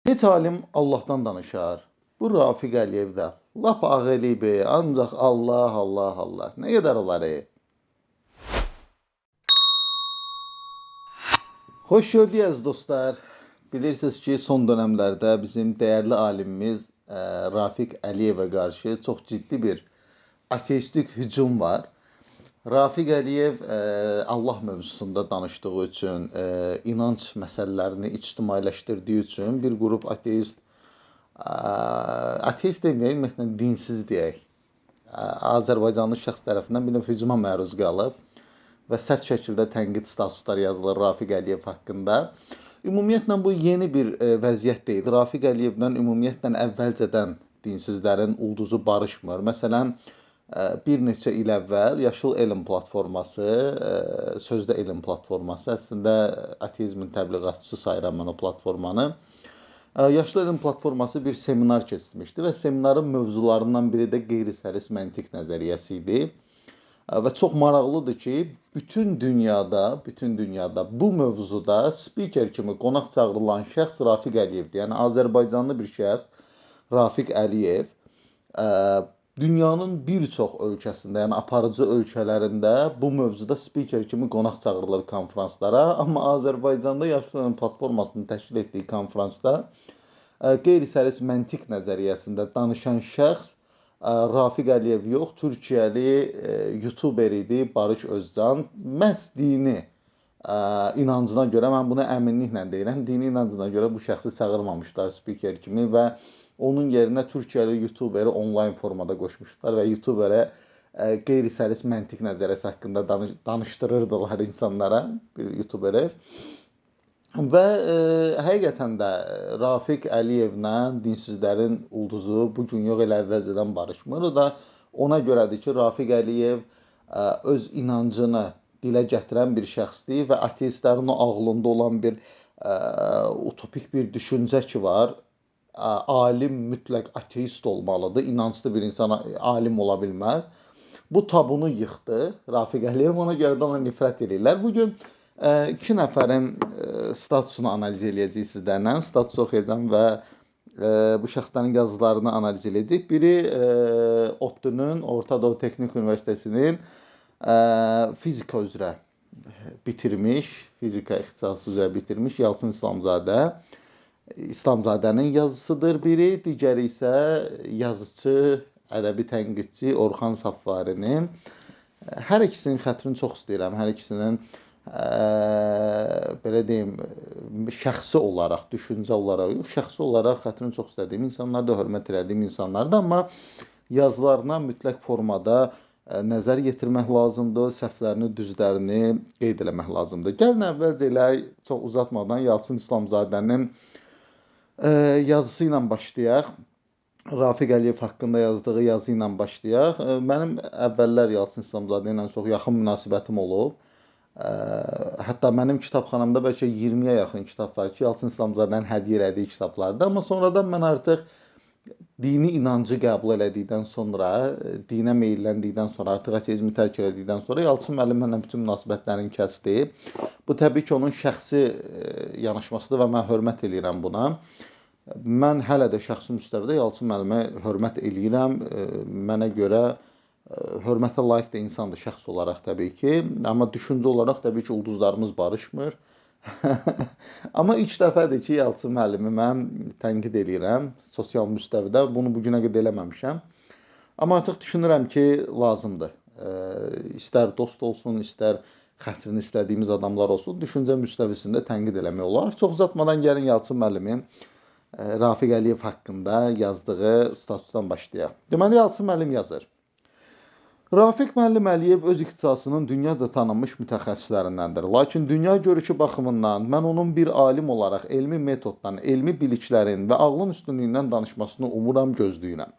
Heç alim Allahdan danışar. Bu Rafiq Əliyev də lap ağ eləyib, ancaq Allah, Allah, Allah. Nə qədər olar? Xoş gördük əziz dostlar. Bilirsiniz ki, son dövrlərdə bizim dəyərli alimimiz Rafiq Əliyevə qarşı çox ciddi bir ateistik hücum var. Rafiq Əliyev Allah mövzusunda danışdığı üçün, inanc məsələlərini ictimailəşdirdiyi üçün bir qrup ateist deməyək, ümumiyyətlə dinsiz deyək, Azərbaycanlı şəxs tərəfindən bir növ hücuma məruz qalıb və sərt şəkildə tənqid statuslar yazılır Rafiq Əliyev haqqında. Ümumiyyətlə bu yeni bir vəziyyət deyil. Rafiq Əliyevlə ümumiyyətlə əvvəlcədən dinsizlərin ulduzu barışmır. Məsələn, bir neçə il əvvəl Yaşıl Elm platforması, sözdə elm platforması, əslində ateizmin təbliğatçısı sayıram mən o platformanı. Yaşlı Elm platforması bir seminar keçirmişdi və seminarın mövzularından biri də qeyri-səlis məntiq nəzəriyyəsi idi. Və çox maraqlıdır ki, bütün dünyada bu mövzuda spiker kimi qonaq çağırılan şəxs Rafiq Əliyevdir. Yəni Azərbaycanlı bir şəxs Rafiq Əliyev dünyanın bir çox ölkəsində, yəni aparıcı ölkələrində bu mövzuda spiker kimi qonaq çağırılır konfranslara. Amma Azərbaycanda Yaşlı Elm platformasının təşkil etdiyi konfransda qeyri-səlis məntiq nəzəriyyəsində danışan şəxs Rafiq Əliyev yox, Türkiyəli YouTuber idi Barış Özcan. Məhz dini inancına görə, mən bunu əminliklə deyirəm, dini inancına görə bu şəxsi çağırmamışlar spiker kimi və onun yerinə Türkiyəli YouTuberi onlayn formada qoşmuşlar və YouTuberə qeyri-səlis məntiq nəzəriyyəsi haqqında danışdırırdılar insanlara, bir YouTuberi. Və həqiqətən də Rafiq Əliyevlə dinsizlərin ulduzu bugün yox, elə əvvəlcədən barışmır. O da ona görədir ki, Rafiq Əliyev öz inancını dilə gətirən bir şəxsdir və ateistlərin ağlında olan bir utopik bir düşüncə ki var. Alim mütləq ateist olmalıdır, inanclı bir insan alim ola bilməz. Bu tabunu yıxdı Rafiq Əliyev, ona görə də ona nifrət edirlər. Bugün iki nəfərin statusunu analiz edəcəyik sizlərlə. Statusu oxuyacağım və bu şəxslərin yazılarını analiz edəcəyik. Biri ODTÜ-nün, Orta Doğu Texnik Üniversitəsinin fizika üzrə bitirmiş, fizika ixtisası üzrə bitirmiş Yalçın İslamzadənin yazısıdır biri, digəri isə yazıcı, ədəbi tənqidçi Orxan Safarinin. Hər ikisinin xətrini çox istəyirəm, hər ikisinin belə deyim, şəxsi olaraq, düşüncə olaraq yox, şəxsi olaraq xətrini çox istədiyim insanlar da, hörmət elədiyim insanlar da, amma yazılarına mütləq formada nəzər yetirmək lazımdır, səhvlərini, düzlərini qeyd eləmək lazımdır. Gəlin əvvəlcə elə çox uzatmadan Yalçın İslamzadənin yazısı ilə başlayaq. Rafiq Əliyev haqqında yazdığı yazı ilə başlayaq. Mənim əvvəllər Yalçın İslamzadə ilə çox yaxın münasibətim olub. Hətta mənim kitabxanamda bəlkə 20-yə yaxın kitab var ki, Yalçın İslamzadənin hədiyyə elədiyi kitablardır. Amma sonradan mən artıq dini inancı qəbul elədikdən sonra, dinə meyilləndikdən sonra, artıq ateizmi tərk elədikdən sonra Yalçın müəllimlə bütün münasibətlərini kəsdi. Bu təbii ki, onun şəxsi yanaşmasıdır və mən hörmət eləyirəm buna. Mən hələ də şəxsi müstəvidə Yalçın müəllimə hörmət eləyirəm. Mənə görə hörmətə layiq də insandır şəxs olaraq təbii ki. Amma düşüncə olaraq təbii ki, ulduzlarımız barışmır. Amma ilk dəfədir ki, Yalçın müəllimi mən tənqid eləyirəm sosial müstəvidə. Bunu bugünə qədər eləməmişəm. Amma artıq düşünürəm ki, lazımdır. İstər dost olsun, istər xətrini istədiyimiz adamlar olsun, düşüncə müstəvisində tənqid eləmək olar. Çox uzatmadan gəlin Yalçın müəllimin Rafiq Əliyev haqqında yazdığı statusdan başlayaq. Deməli, Yalçın müəllim yazır. Rafiq müəllim Əliyev öz ixtisasının dünyaca tanınmış mütəxəssislərindəndir. Lakin dünya görüşü baxımından mən onun bir alim olaraq elmi metoddan, elmi biliklərin və ağlın üstünlüyündən danışmasını umuram, gözləyirəm.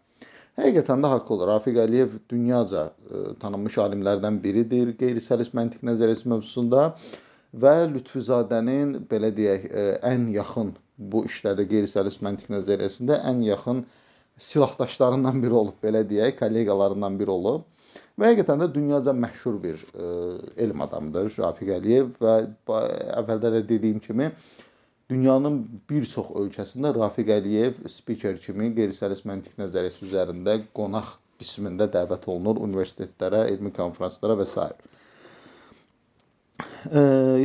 Həqiqətən də haqlıdır. Rafiq Əliyev dünyaca tanınmış alimlərdən biridir qeyri-səlis məntiq nəzəriyyəsi mövzusunda və Lütfüzadənin, belə deyək, ən yaxın bu işlərdə qeyri-səlis məntiq nəzəriyyəsində ən yaxın silahdaşlarından biri olub, belə deyək, kolleqalarından biri olub. Və həqiqətən də dünyaca məşhur bir elm adamıdır Rafiq Əliyev və əvvəldə də dediyim kimi Dünyanın bir çox ölkəsində Rafiq Əliyev spiker kimi qeyri-səlis məntiq nəzəriyyəsi üzərində qonaq qismində dəvət olunur universitetlərə, elmi konferanslara və s.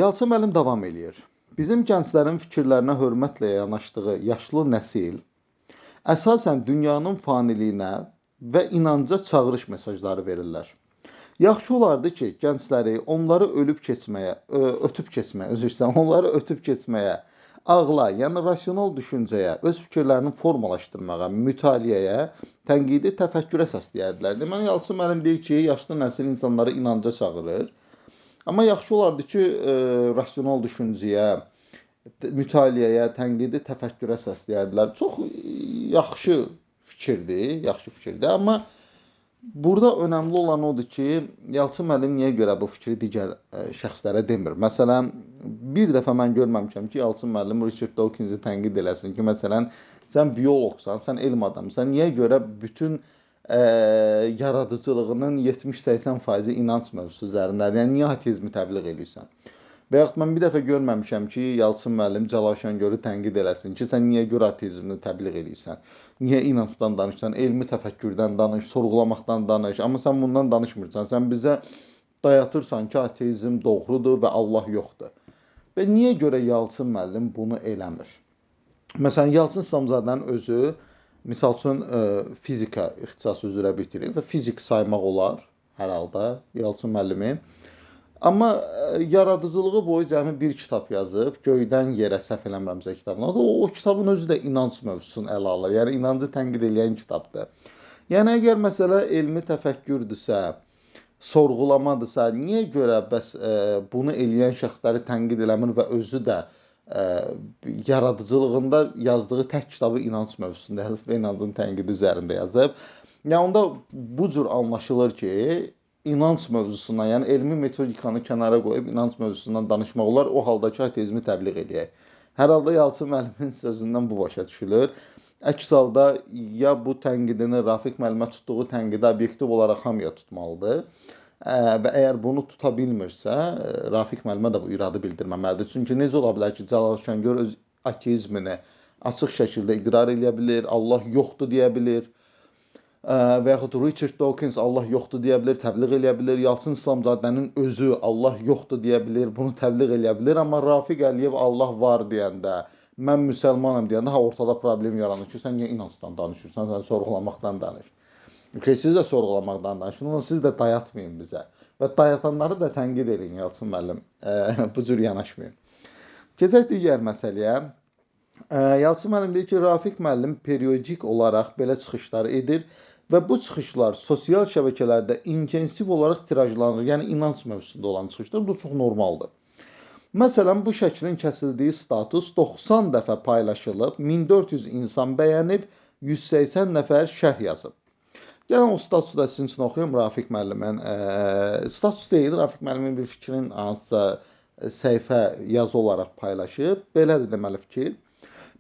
Yalçın müəllim davam eləyir. Bizim gənclərin fikirlərinə hörmətlə yanaşdığı yaşlı nəsil əsasən dünyanın faniliyinə və inanca çağırış mesajları verirlər. Yaxşı olardı ki, gəncləri onları onları ötüb keçməyə, ağla, yəni rasional düşüncəyə, öz fikirlərini formalaşdırmağa, mütaliəyə, tənqidi təfəkkürə səsləyərdilər. Deməli, Yalçın müəllim deyir ki, yaşlı nəsil insanları inanca çağırır. Amma yaxşı olardı ki, rasional düşüncəyə, mütaliəyə, tənqidi təfəkkürə səsləyərdilər. Çox yaxşı fikirdir, amma burada önəmli olan odur ki, Yalçın müəllim niyə görə bu fikri digər şəxslərə demir? Məsələn, bir dəfə mən görməmişəm ki, Yalçın müəllim Richard Dawkinsi tənqid eləsin ki, məsələn, sən bioloqsan, sən elm adamısan, niyə görə bütün yaradıcılığının 70-80% inanc mövzusu üzərindədir? Yəni, niyə ateizmi təbliğ edirsən? Və yaxud mən bir dəfə görməmişəm ki, Yalçın müəllim Cəlal Şəngörü tənqid eləsin ki, sən niyə görə ateizmini təbliğ edirsən? Niyə inancdan danışsan? Elmi təfəkkürdən danış, sorğulamaqdan danış. Amma sən bundan danışmırsan. Sən bizə dayatırsan ki, ateizm doğrudur və Allah yoxdur. Və niyə görə Yalçın müəllim bunu eləmir? Məsələn, Yalçın İslamzadənin özü, misal üçün, fizika ixtisası üzrə bitirir və fizik saymaq olar hər halda Yalçın müəllimi. Amma yaradıcılığı boyu cəmi bir kitab yazıb, Göydən Yerə, səhv eləmirəmsə kitabın adı. O kitabın özü də inanc mövzusunu ələ alır. Yəni, inancı tənqid edən kitabdır. Yəni, əgər məsələ elmi təfəkkürdürsə, sorğulamadırsa, niyə görə bəs bunu eləyən şəxsləri tənqid eləmir və özü də yaradıcılığında yazdığı tək kitabı inanc mövzusunda yazıb və inancın tənqidi üzərində yazıb? Yəni, onda bu cür anlaşılır ki, inanc mövzusundan, yəni elmi metodikanı kənara qoyub inanc mövzusundan danışmaq olar, o halda ki, ateizmi təbliğ edək. Hər halda Yalçın müəllimin sözündən bu başa düşülür. Əks halda ya bu tənqidini Rafiq müəllimə tutduğu tənqidi obyektiv olaraq hamıya tutmalıdır və əgər bunu tuta bilmirsə, Rafiq müəllimə də bu iradı bildirməməlidir. Çünki necə ola bilər ki, Cəlal Şəngör öz ateizmini açıq şəkildə iqrar edə bilir, Allah yoxdur deyə bilir. Və yaxud Richard Dawkins Allah yoxdur deyə bilir, təbliğ eləyə bilir. Yalçın İslamzadənin özü Allah yoxdur deyə bilir, bunu təbliğ eləyə bilir. Amma Rafiq Əliyev Allah var deyəndə, mən müsəlmanam deyəndə, ortada problem yaranır ki, sən niyə inancdan danışırsan, sən sorğulamaqdan danış. Siz də sorğulamaqdan danışın, amma siz də dayatmayın bizə. Və dayatanları da tənqid edin, Yalçın müəllim. Bu cür yanaşmayın. Keçək digər məsələyə. Yalçın müəllim deyir ki, Rafiq müəllim periodik olaraq belə çıxışlar edir və bu çıxışlar sosial şəbəkələrdə intensiv olaraq tirajlanır. Yəni, inanc mövzusunda olan çıxışlar, bu çox normaldır. Məsələn, bu şəklin kəsildiyi status 90 dəfə paylaşılıb, 1400 insan bəyənib, 180 nəfər şərh yazıb. Gəlin o statusu da sizin üçün oxuyum Rafiq müəllimin. Status deyil, Rafiq müəllimin bir fikrin hansısa səhifə yazı olaraq paylaşıb. Belədir deməli fikir.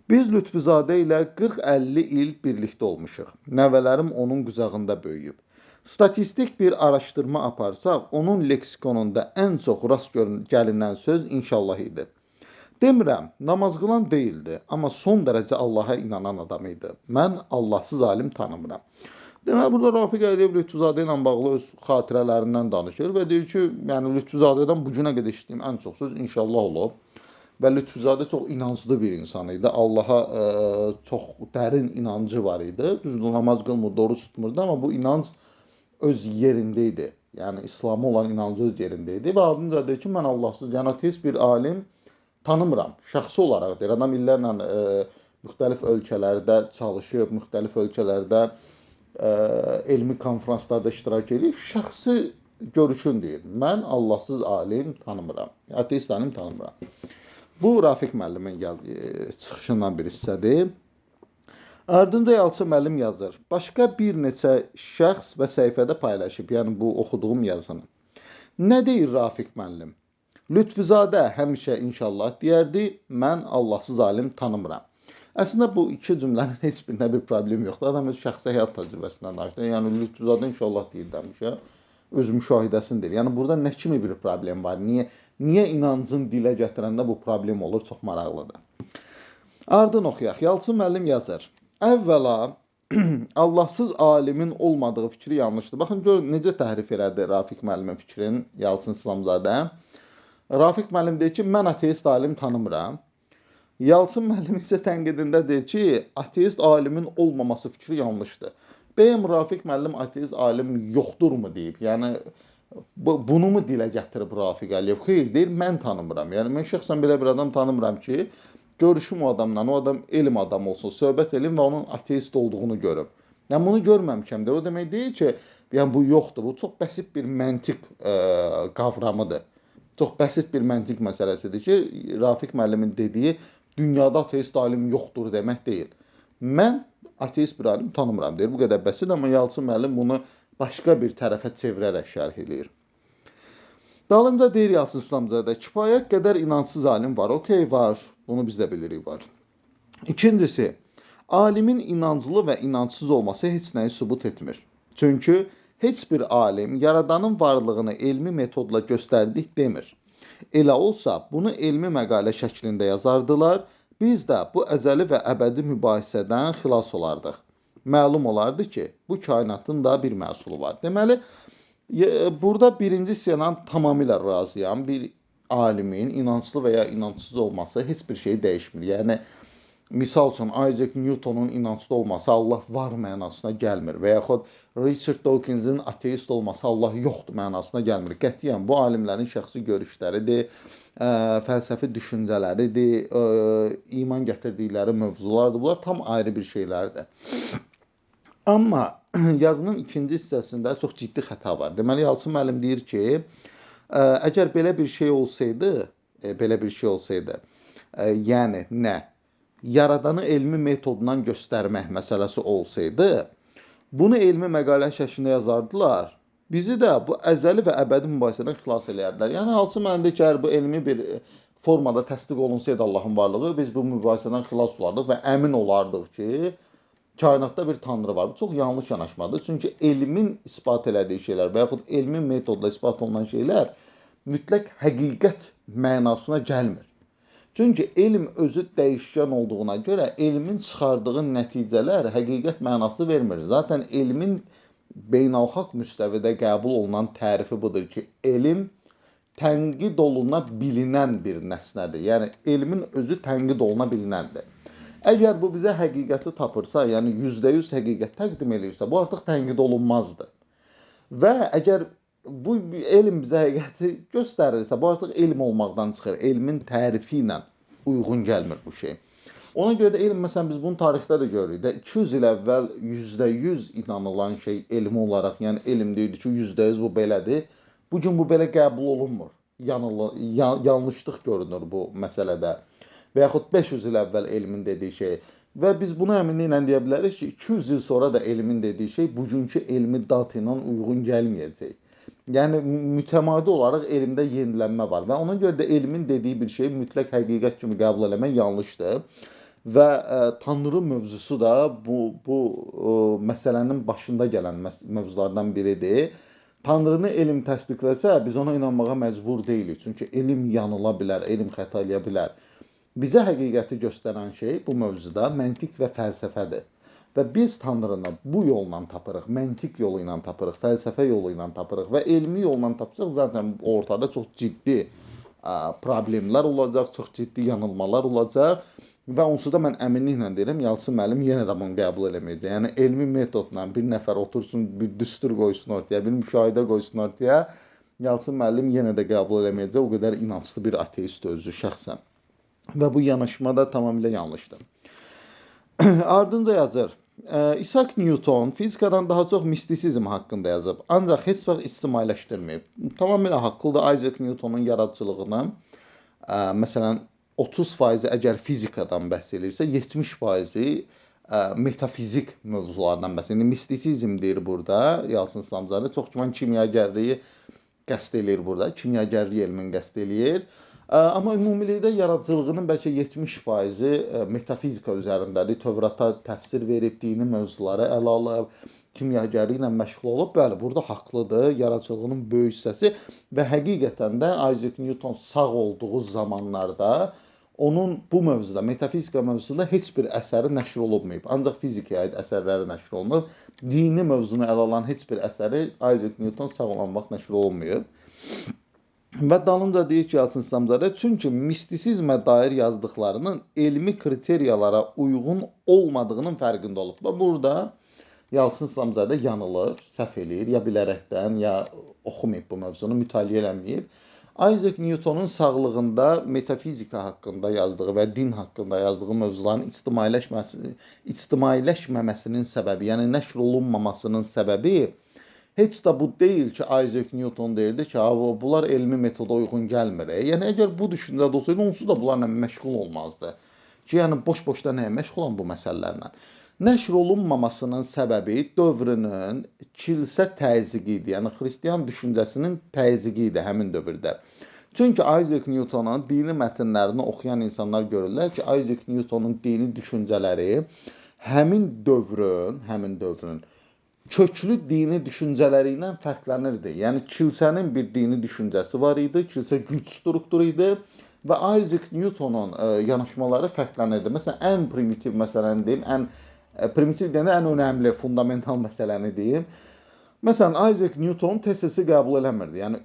Biz Lütfüzadə ilə 40-50 il birlikdə olmuşuq. Nəvələrim onun qucağında böyüyüb. Statistik bir araşdırma aparsaq, onun leksikonunda ən çox rast gəlinən söz inşallah idi. Demirəm, namaz qılan deyildi, amma son dərəcə Allaha inanan adam idi. Mən Allahsız alim tanımıram. Deməli, burada Rafiq Əliyev Lütfüzadə ilə bağlı öz xatirələrindən danışır və deyir ki, yəni Lütfüzadədən bu günə qədər eşitdiyim ən çox söz inşallah olub. Və Lütfüzadə çox inanclı bir insan idi. Allaha çox dərin inancı var idi. Düzdür, namaz qılmırdı, oruç tutmurdu, amma bu inanc öz yerində idi. Yəni, İslam'a olan inancı öz yerində idi. Və ardınca deyir ki, mən Allahsız, yəni ateist bir alim tanımıram. Şəxsi olaraq deyir. Adam illərlə müxtəlif ölkələrdə çalışıb, müxtəlif ölkələrdə elmi konferanslarda iştirak edib. Şəxsi görüşün deyir. Mən Allahsız alim tanımıram. Ateist alim tanımıram. Bu, Rafiq müəllimin çıxışından bir hissədir. Ardınca Yalçın müəllim yazır. Başqa bir neçə şəxs və səhifədə paylaşıb, yəni bu oxuduğum yazını. Nə deyir Rafiq müəllim? Lütfüzadə həmişə inşallah deyərdi, mən Allahsız alim tanımıram. Əslində bu iki cümlənin heç birində bir problem yoxdur. Adam öz şəxsi həyat təcrübəsindən danışır. Yəni Lütfüzadə inşallah deyir demişə, öz müşahidəsidir. Yəni burada nə kimi bir problem var? Niyə inancın dilə gətirəndə bu problem olur? Çox maraqlıdır. Ardın oxuyaq. Yalçın müəllim yazır. Əvvəla Allahsız alimin olmadığı fikri yanlışdır. Baxın görün necə təhrif elədi Rafiq müəllimin fikrin Yalçın İslamzadə. Rafiq müəllim deyir ki, mən ateist alim tanımıram. Yalçın müəllim isə tənqidində deyir ki, ateist alimin olmaması fikri yanlışdır. Bəyəm Rafiq müəllim ateist alim yoxdurmu deyib? Yəni bunu mu dilə gətirib Rafiq Əliyev? Xeyr, deyir, mən tanımıram. Yəni mən şəxsən belə bir adam tanımıram ki, görüşüm o adamla, o adam elm adamı olsun, söhbət elim və onun ateist olduğunu görüb. Yəni bunu görməmişəmdir. O demək deyil ki, yəni bu yoxdur. Bu çox bəsit bir məntiq qavramıdır. Çox bəsit bir məntiq məsələsidir ki, Rafiq müəllimin dediyi dünyada ateist alim yoxdur demək deyil. Mən ateist bir alim tanımıram deyir. Bu qədər bəsit, amma Yalçın müəllim bunu başqa bir tərəfə çevirərək şərh eləyir. Dalınca deyir Yalçın İslamzadə, kifayət qədər inançsız alim var. Okey, var. Bunu biz də bilirik, var. İkincisi, alimin inanclı və inançsız olması heç nəyi sübut etmir. Çünki heç bir alim yaradanın varlığını elmi metodla göstərdik demir. Elə olsa, bunu elmi məqalə şəklində yazardılar. Biz də bu əzəli və əbədi mübahisədən xilas olardıq. Məlum olardı ki, bu kainatın da bir məhsulu var. Deməli, burada birinci hissiylə tamamilə razıyam. Bir alimin inanclı və ya inançsız olması heç bir şey dəyişmir. Yəni, misal üçün, Isaac Newtonun inanclı olması Allah var mənasına gəlmir. Və yaxud Richard Dawkinsin ateist olması Allah yoxdur mənasına gəlmir. Qətiyyən, bu alimlərin şəxsi görüşləridir, fəlsəfi düşüncələridir, iman gətirdikləri mövzulardır. Bunlar tam ayrı bir şeylərdir. Amma yazının ikinci hissəsində çox ciddi xəta var. Deməli, Yalçın müəllim deyir ki, əgər belə bir şey olsaydı, yəni nə? Yaradanı elmi metodundan göstərmək məsələsi olsaydı, bunu elmi məqalə şəklində yazardılar. Bizi də bu əzəli və əbədi mübahisədən xilas eləyərdilər. Yəni, Yalçın müəllim deyir ki, əgər bu elmi bir formada təsdiq olunsaydı Allahın varlığı, biz bu mübahisədən xilas olardıq və əmin olardıq ki, kainatda bir tanrı var. Bu çox yanlış yanaşmadır. Çünki elmin isbat elədiyi şeylər və yaxud elmi metodla isbat olunan şeylər mütləq həqiqət mənasına gəlmir. Çünki elm özü dəyişkən olduğuna görə elmin çıxardığı nəticələr həqiqət mənası vermir. Zaten elmin beynəlxalq müstəvidə qəbul olunan tərifi budur ki, elm tənqid oluna bilinən bir nəsnədir. Yəni, elmin özü tənqid oluna bilinəndir. Əgər bu bizə həqiqəti tapırsa, yəni %100 həqiqət təqdim edirsə, bu artıq tənqid olunmazdır. Və əgər bu elm bizə həqiqəti göstərirsə, bu artıq elm olmaqdan çıxır. Elmin tərifi ilə uyğun gəlmir bu şey. Ona görə də elm, məsələn, biz bunu tarixdə də görürük. 200 il əvvəl %100 inanılan şey elmi olaraq, yəni elm deyirdi ki, %100 bu belədir. Bugün bu belə qəbul olunmur. Yanlışlıq görünür bu məsələdə. Və yaxud 500 il əvvəl elmin dediyi şey. Və biz bunu əminliklə deyə bilərik ki, 200 il sonra da elmin dediyi şey bugünkü elmi data ilə uyğun gəlməyəcək. Yəni, mütəmadi olaraq elmdə yenilənmə var. Və ona görə də elmin dediyi bir şey mütləq həqiqət kimi qəbul eləmək yanlışdır. Və Tanrı mövzusu da bu məsələnin başında gələn mövzulardan biridir. Tanrını elm təsdiqləsə, biz ona inanmağa məcbur deyilik. Çünki elm yanıla bilər, elm xəta eləyə bilər. Bizə həqiqəti göstərən şey bu mövzuda məntiq və fəlsəfədir. Və biz Tanrını bu yolla tapırıq, məntiq yolu ilə tapırıq, fəlsəfə yolu ilə tapırıq və elmi yolla tapsaq, zaten ortada çox ciddi problemlər olacaq, çox ciddi yanılmalar olacaq və onsuz da mən əminliklə deyirəm, Yalçın müəllim yenə də bunu qəbul eləməyəcək. Yəni, elmi metodla bir nəfər otursun, bir düstur qoysun ortaya, bir müşahidə qoysun ortaya, Yalçın müəllim yenə də qəbul eləməyəcək, o qədər inanclı bir ateist özü şəxsən. Və bu yanaşma da tamamilə yanlışdır. Ardınca yazır. Isaac Newton fizikadan daha çox mistisizm haqqında yazıb. Ancaq heç vaxt ictimailəşdirməyib. Tamamilə haqlıdır. Isaac Newtonun yaradıcılığını, məsələn, 30% əgər fizikadan bəhs edirsə, 70% metafizik mövzulardan bəhs edir. Mistisizm deyir burada Yalçın İslamzadə. Çox güman kimyagərliyi qəsd eləyir burada. Kimyagərlik elmini qəsd eləyir. Amma ümumilikdə yaradıcılığının bəlkə 70% metafizika üzərindədir. Tövrata təfsir verib, dini mövzuları ələ alıb, kimyagərliklə məşğul olub. Bəli, burada haqlıdır. Yaradıcılığının böyük hissəsi və həqiqətən də Isaac Newton sağ olduğu zamanlarda onun bu mövzuda, metafizika mövzusunda heç bir əsəri nəşr olunmayıb. Ancaq fizikaya aid əsərləri nəşr olunub. Dini mövzunu ələ alan heç bir əsəri Isaac Newton sağ olan vaxt nəşr olunmayıb. Və dalınca deyir ki, Yalçın İslamzadə, çünki mistisizmə dair yazdıqlarının elmi kriteriyalara uyğun olmadığının fərqində olub. Və burada Yalçın İslamzadə yanılır, səhv eləyir, ya bilərəkdən, ya oxumayıb bu mövzunu, mütaliə eləməyib. Isaac Newtonun sağlığında metafizika haqqında yazdığı və din haqqında yazdığı mövzuların ictimailəşməməsinin səbəbi, yəni nəşr olunmamasının səbəbi heç də bu deyil ki, Isaac Newton deyirdi ki, bunlar elmi metoda uyğun gəlmir. Yəni əgər bu düşüncədə olsaydı, onsuz da bunlarla məşğul olmazdı. Ki, yəni boş-boşda nəyə məşğul olan bu məsələlərlə? Nəşr olunmamasının səbəbi dövrünün kilsə təzyiqi idi. Yəni xristian düşüncəsinin təzyiqi idi həmin dövrdə. Çünki Isaac Newtonun dini mətnlərini oxuyan insanlar görürlər ki, Isaac Newtonun dini düşüncələri həmin dövrün köklü dini düşüncələri ilə fərqlənirdi. Yəni kilsənin bir dini düşüncəsi var idi, kilsə güc strukturu idi və Isaac Newtonun yanaşmaları fərqlənirdi. Məsələn, ən primitiv məsələni deyim, primitiv deyəndə ən önəmli, fundamental məsələni deyim. Məsələn, Isaac Newton tez-tezi qəbul eləmirdi. Yəni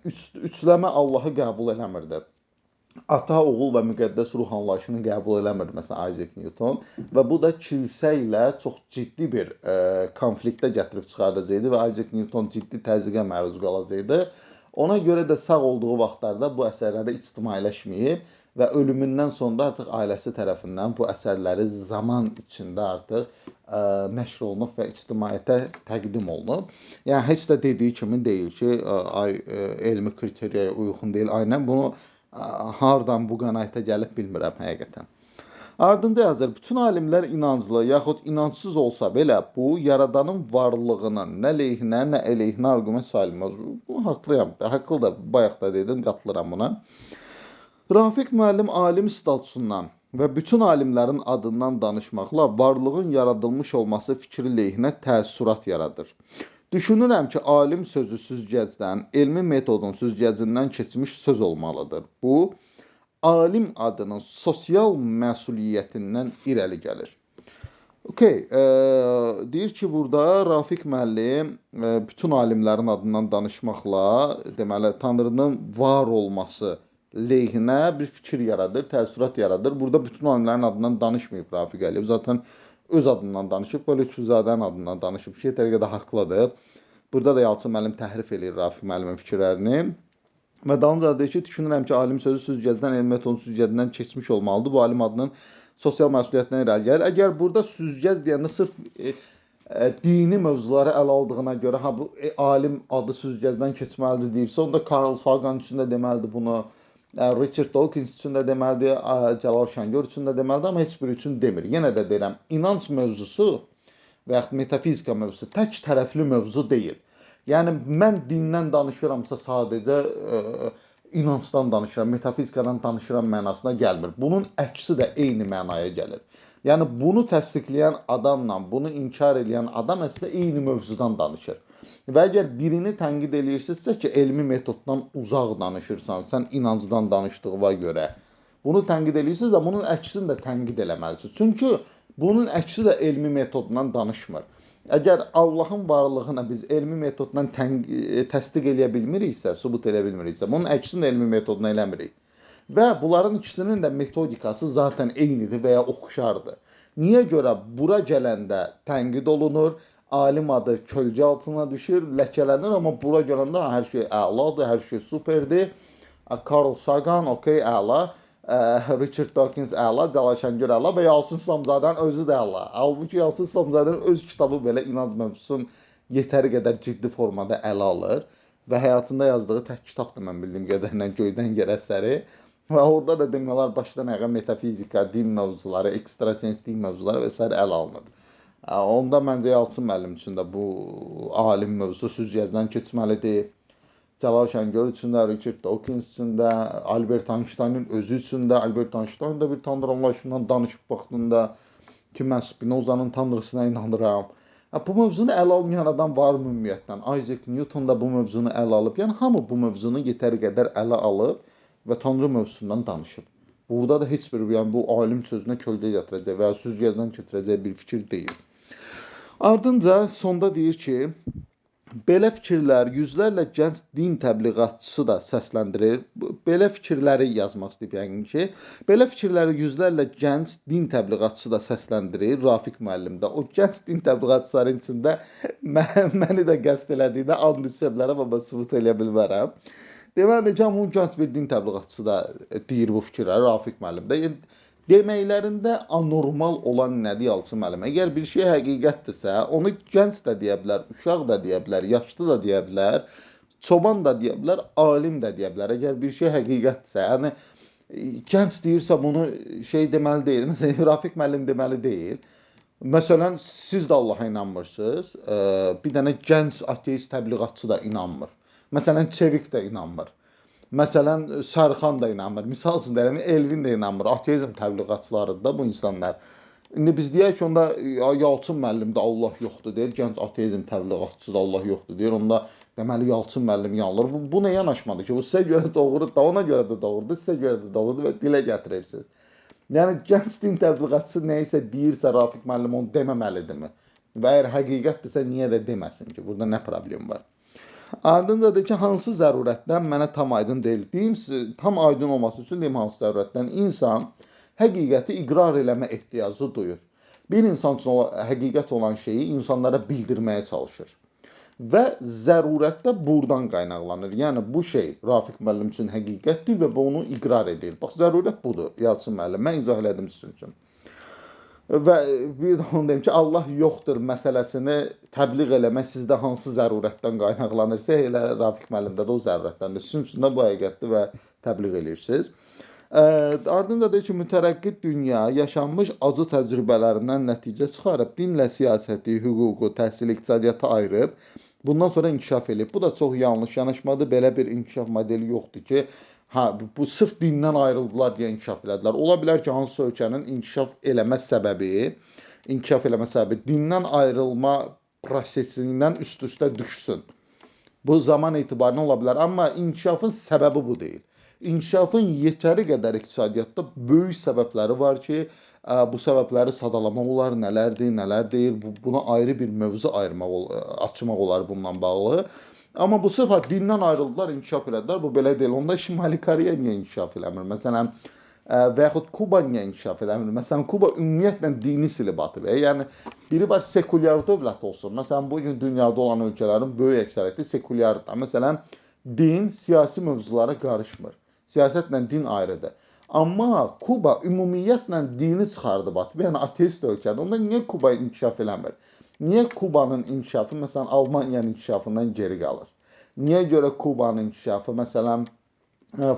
üçləmə Allahı qəbul eləmirdi. Ata, oğul və müqəddəs ruh anlayışını qəbul eləmirdi məsələn Isaac Newton və bu da kilsə ilə çox ciddi bir konfliktə gətirib çıxardacaqdı və Isaac Newton ciddi təzyiqə məruz qalacaqdı. Ona görə də sağ olduğu vaxtlarda bu əsərləri ictimailəşməyib və ölümündən sonra artıq ailəsi tərəfindən bu əsərləri zaman içində artıq nəşr olunub və ictimaiyyətə təqdim olunub. Yəni heç də dediyi kimi deyil ki, elmi kriteriyaya uyğun deyil. Aynən bunu hardan bu qənaətə gəlib bilmirəm həqiqətən. Ardınca yazır, bütün alimlər inanclı yaxud inancsız olsa belə bu yaradanın varlığının nə lehinə, nə əleyhinə arqument sayılmaz. Bu haqlıyam, haqlı da bayaq da dedim, qatılıram buna. Rafiq müəllim alim statusundan və bütün alimlərin adından danışmaqla varlığın yaradılmış olması fikri lehinə təəssürat yaradır. Düşünürəm ki, alim sözü süzgəcdən, elmi metodun süzgəcindən keçmiş söz olmalıdır. Bu, alim adının sosial məsuliyyətindən irəli gəlir. Deyir ki, burada Rafiq müəllim bütün alimlərin adından danışmaqla, deməli, Tanrının var olması lehinə bir fikir yaradır, təəssürat yaradır. Burada bütün alimlərin adından danışmayıb Rafiq Əliyev. Zaten öz adından danışıb, və Lütfüzadənin adından danışıb ki, tərəqədə haqlıdır. Burada da Yalçın müəllim təhrif edir Rafiq müəllimin fikirlərini. Və dalınca deyir ki, düşünürəm ki, alim sözü süzgəcdən, elmi metodun süzgəcindən keçmiş olmalıdır. Bu alim adının sosial məsuliyyətindən irəli gəlir. Əgər burada süzgəc deyəndə sırf dini mövzuları ələ aldığına görə, bu alim adı süzgəcdən keçməlidir deyibsə, onda Carl Sagan üçün də deməlidir bunu, Richard Dawkins üçün də deməlidir, Cəlal Şəngör üçün də deməlidir, amma heç biri üçün demir. Yenə də deyirəm, inanc mövzusu və yaxud metafizika mövzusu tək tərəfli mövzu deyil. Yəni, mən dindən danışıramsa sadəcə inancdan danışıram, metafizikadan danışıram mənasına gəlmir. Bunun əksi də eyni mənaya gəlir. Yəni, bunu təsdiqləyən adamla bunu inkar edən adam əslində eyni mövzudan danışır. Və əgər birini tənqid eləyirsinizsə ki, elmi metoddan uzaq danışırsan, sən inancdan danışdığına görə, bunu tənqid eləyirsinizsə, bunun əksini də tənqid eləməlisiniz. Çünki bunun əksi də elmi metoddan danışmır. Əgər Allahın varlığına biz elmi metodla təsdiq eləyə bilmiriksə, sübut eləyə bilmiriksə, bunun əksini də elmi metodla eləmirik. Və bunların ikisinin də metodikası zaten eynidir və ya oxşardır. Niyə görə bura gələndə tənqid olunur, alim adı kölgə altına düşür, ləkələnir, amma bura gələndə hər şey əladır, hər şey superdir. Carl Sagan, əla. Richard Dawkins əla, Cəlal Şəngör əla və Yalçın İslamzadənin özü də əla. Halbuki Yalçın İslamzadənin öz kitabı belə inanc mövzusunu yetəri qədər ciddi formada ələ alır və həyatında yazdığı tək kitabdır mən bildiyim qədərilə Göydən Yer əsəri və orada da demək olar başdan ayağa metafizika, din mövzuları, ekstrasens din mövzuları və s. ələ alınır. Onda məncə Yalçın müəllim üçün də bu alim mövzusu süzgəcdən keçməlidir. Cəlal Şəngör üçün də, Richard Dawkins üçün də, Albert Einsteinın özü üçün də, Albert Einstein da bir tanrı anlayışından danışıb vaxtında ki, mən Spinoza'nın tanrısına inanıram. Bu mövzunu ələ almayan adam var ümumiyyətlə. Isaac Newton da bu mövzunu ələ alıb. Yəni, hamı bu mövzunu yetəri qədər ələ alıb və tanrı mövzusundan danışıb. Burada da heç bir, yəni bu alim sözünə kölgə gətirəcək və ya süzgəcdən keçirəcək bir fikir deyil. Ardınca sonda deyir ki, belə fikirlər yüzlərlə gənc din təbliğatçısı da səsləndirir. Belə fikirləri yazmaq istəyib yəqin ki, belə fikirləri yüzlərlə gənc din təbliğatçısı da səsləndirir. Rafiq müəllim də o gənc din təbliğatçıların içində məni də qəsd elədiyinə and içərlərə və mən sübut eləyə bilmərəm. Deməli, bu gənc bir din təbliğatçısı da deyir bu fikirləri, Rafiq müəllim də. Deməklərində anormal olan nədir Yalçın müəllim? Əgər bir şey həqiqətdirsə, onu gənc də deyə bilər, uşaq da deyə bilər, yaşlı da deyə bilər, çoban da deyə bilər, alim də deyə bilər. Əgər bir şey həqiqətdirsə, yəni gənc deyirsə bunu şey deməli deyil. Məsələn, Rafiq müəllim deməli deyil. Məsələn, siz də Allaha inanmırsınız. Bir dənə gənc ateist təbliğatçı da inanmır. Məsələn, Çevik də inanmır. Məsələn, Sərxan da inanmır. Misal üçün deyirəm, Elvin də inanmır. Ateizm təbliğatçılarıdır bu insanlar. İndi biz deyək ki, onda Yalçın müəllim də Allah yoxdur deyir. Gənc ateizm təbliğatçısı da Allah yoxdur deyir. Onda deməli Yalçın müəllim yanılır. Bu nə yanaşmadır ki? Bu sizə görə doğrudur, da ona görə də doğrudur, sizə görə də doğrudur və dilə gətirirsiniz. Yəni gənc din təbliğatçısı nə isə deyirsə, Rafiq müəllim onu deməməlidirmi? Və əgər həqiqətdirsə niyə də deməsin ki? Burada nə problem var? Ardınca da ki, hansı zərurətdən mənə tam aydın deyil. Deyim, tam aydın olması üçün deyim hansı zərurətdən. İnsan həqiqəti iqrar eləmə ehtiyacı duyur. Bir insan üçün həqiqət olan şeyi insanlara bildirməyə çalışır. Və zərurət də buradan qaynaqlanır. Yəni bu şey Rafiq müəllim üçün həqiqətdir və bu onu iqrar edir. Bax, zərurət budur, Yalçın müəllim. Mən izah elədim sizin üçün. Və bir də onu deyim ki, Allah yoxdur məsələsini təbliğ eləmək sizdə hansı zərurətdən qaynaqlanırsa, elə Rafiq müəllimdə də o zərurətdəndir. Sizin üçün də bu həqiqətdir və təbliğ eləyirsiniz. Ardınca deyir ki, mütərəqqi dünya yaşanmış acı təcrübələrindən nəticə çıxarıb, dinlə siyasəti, hüququ, təhsil, iqtisadiyyatı ayırıb, bundan sonra inkişaf eləyib. Bu da çox yanlış yanaşmadır. Belə bir inkişaf modeli yoxdur ki, bu sırf dindən ayrıldılar deyə inkişaf elədilər. Ola bilər ki, hansısa ölkənin inkişaf eləmə səbəbi dindən ayrılma prosesindən üst-üstə düşsün. Bu zaman etibarıyla ola bilər. Amma inkişafın səbəbi bu deyil. İnkişafın yetəri qədər iqtisadiyyatda böyük səbəbləri var ki, bu səbəbləri sadalamaq olar, nələrdir, nələr deyil. Buna ayrı bir mövzu açmaq olar bununla bağlı. Amma bu sırf dindən ayrıldılar, inkişaf elədilər. Bu belə deyil. Onda Şimali Koreya niyə inkişaf eləmir? Məsələn, və yaxud Kuba niyə inkişaf eləmir? Məsələn, Kuba ümumiyyətlə dini silib atıb. Yəni, biri var sekulyar dövlət olsun. Məsələn, bugün dünyada olan ölkələrin böyük əksəriyyəti sekulyardır. Məsələn, din siyasi mövzulara qarışmır. Siyasətlə din ayrıdır. Amma Kuba ümumiyyətlə dini çıxardıb atıb. Yəni, ateist ölkədir. Onda niyə Kuba inkişaf eləmir? Niyə Kubanın inkişafı, məsələn, Almaniyanın inkişafından geri qalır? Niyə görə Kubanın inkişafı, məsələn,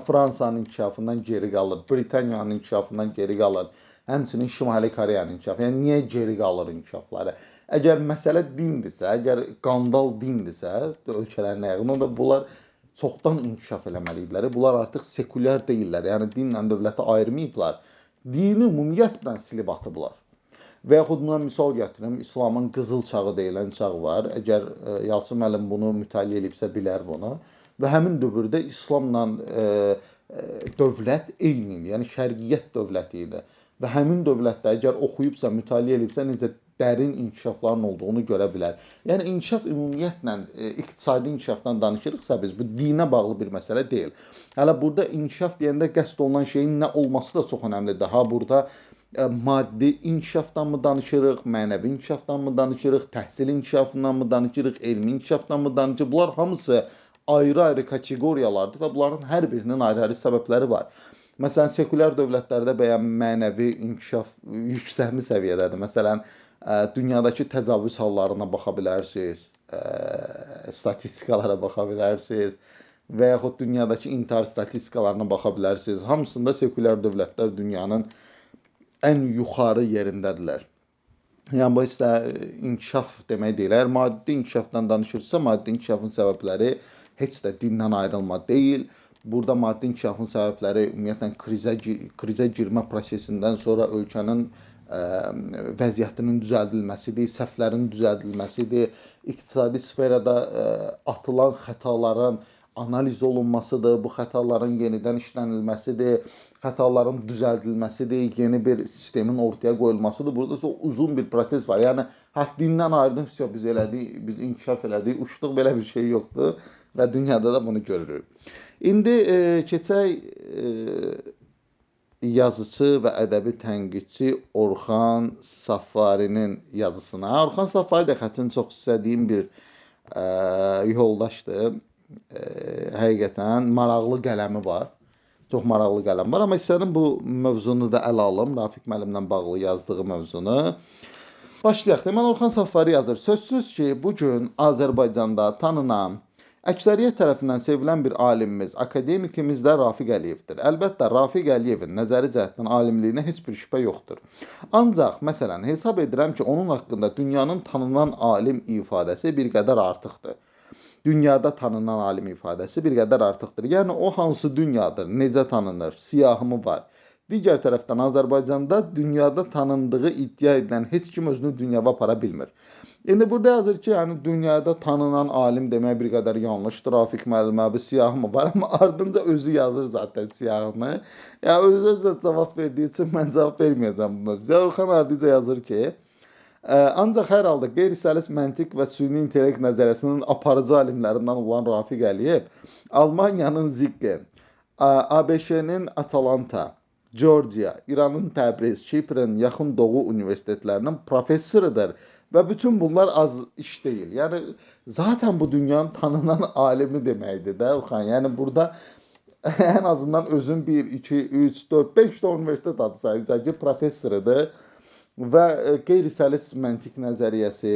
Fransanın inkişafından geri qalır, Britaniyanın inkişafından geri qalır, həmçinin Şimali Koreyanın inkişafı? Yəni, niyə geri qalır inkişafları? Əgər məsələ dindirsə, əgər qandal dindirsə, ölkələrin ayağında, onda bunlar çoxdan inkişaf eləməlidirlər. Bunlar artıq sekulyar deyirlər, yəni dinlə dövləti ayırmayıblar. Dini ümumiyyətlə silib atıblar. Və yaxud buna misal gətirim, İslamın qızıl çağı deyilən çağ var. Əgər Yalçın müəllim bunu mütaliə edibsə bilər bunu. Və həmin dövrdə İslamla dövlət eyni idi, yəni şərqiyyət dövləti idi. Və həmin dövlətdə əgər oxuyubsa, mütaliə edibsə, necə dərin inkişafların olduğunu görə bilər. Yəni inkişaf ümumiyyətlə iqtisadi inkişafdan danışırıqsa biz, bu dinə bağlı bir məsələ deyil. Hələ burada inkişaf deyəndə qəsd olunan şeyin nə olması da çox önəmlidir. Ha, burada maddi inkişafdan mı danışırıq, mənəvi inkişafdan mı danışırıq, təhsil inkişafından mı danışırıq, elmi inkişafdan mı danışırıq? Bunlar hamısı ayrı-ayrı kateqoriyalardır və bunların hər birinin ayrı-ayrı səbəbləri var. Məsələn, sekulyar dövlətlərdə bəyən mənəvi inkişaf yüksəkli səviyyədədir. Məsələn, dünyadakı təcavüz hallarına baxa bilərsiniz, statistikalara baxa bilərsiniz və yaxud dünyadakı intihar statistikalarına baxa bilərsiniz. Hamısında sekulyar dövlətlər dünyanın ən yuxarı yerindədirlər. Yəni, bu isə inkişaf demək deyil. Əgər maddi inkişafdan danışırsa, maddi inkişafın səbəbləri heç də dindən ayrılma deyil. Burada maddi inkişafın səbəbləri ümumiyyətlə krizə girmə prosesindən sonra ölkənin vəziyyətinin düzəldilməsidir, səhvlərin düzəldilməsidir, iqtisadi sferada atılan xətaların analiz olunmasıdır, bu xətaların yenidən işlənilməsidir, xətaların düzəldilməsidir, yeni bir sistemin ortaya qoyulmasıdır. Burada çox uzun bir proses var. Yəni həddindən ayırdın, biz elədik, biz inkişaf elədik, uçduq, belə bir şey yoxdur və dünyada da bunu görürük. İndi keçək yazıcı və ədəbi tənqidçi Orxan Safarinin yazısına. Orxan Safari də xəttin çox istədiyim bir yoldaşdır. Həqiqətən maraqlı qələmi var. Çox maraqlı qələm var. Amma istədim bu mövzunu da ələ alım. Rafiq müəllimlə bağlı yazdığı mövzunu. Başlayaq. Deməli, Orxan Safari yazır. Sözsüz ki, bugün Azərbaycanda tanınan, əksəriyyət tərəfindən sevilən bir alimimiz, akademikimiz də Rafiq Əliyevdir. Əlbəttə, Rafiq Əliyevin nəzəri cəhətdən alimliyinə heç bir şübhə yoxdur. Ancaq, məsələn, hesab edirəm ki, onun haqqında dünyanın tanınan alim ifadəsi bir qədər artıqdır. Dünyada tanınan alim ifadəsi bir qədər artıqdır. Yəni, o hansı dünyadır, necə tanınır, siyahımı var. Digər tərəfdən Azərbaycanda dünyada tanındığı iddia edilən heç kim özünü dünyaya apara bilmir. İndi burada yazır ki, yəni dünyada tanınan alim demək bir qədər yanlışdır. Rafiq müəllimə bir siyahımı var, amma ardınca özü yazır zaten siyahını. Yəni özü cavab verdiyi üçün mən cavab verməyəcəm bu mövzuya. Orxan ardınca yazır ki, ancaq hər halda qeyri-səlis məntiq və süni intellekt nəzəriyyəsinin aparıcı alimlərindən olan Rafiq Əliyev, Almaniyanın Ziegen, ABŞ-nin Atalanta, Georgia, İranın Təbriz, Kiprın Yaxın Doğu universitetlərinin professorudur. Və bütün bunlar az iş deyil. Yəni, zaten bu dünyanın tanınan alimi deməkdir də, Orxan. Yəni, burada ən azından özün 1, 2, 3, 4, 5 də universitet adı sayılacaq ki, professorudur. Və qeyri-səlis məntiq nəzəriyyəsi,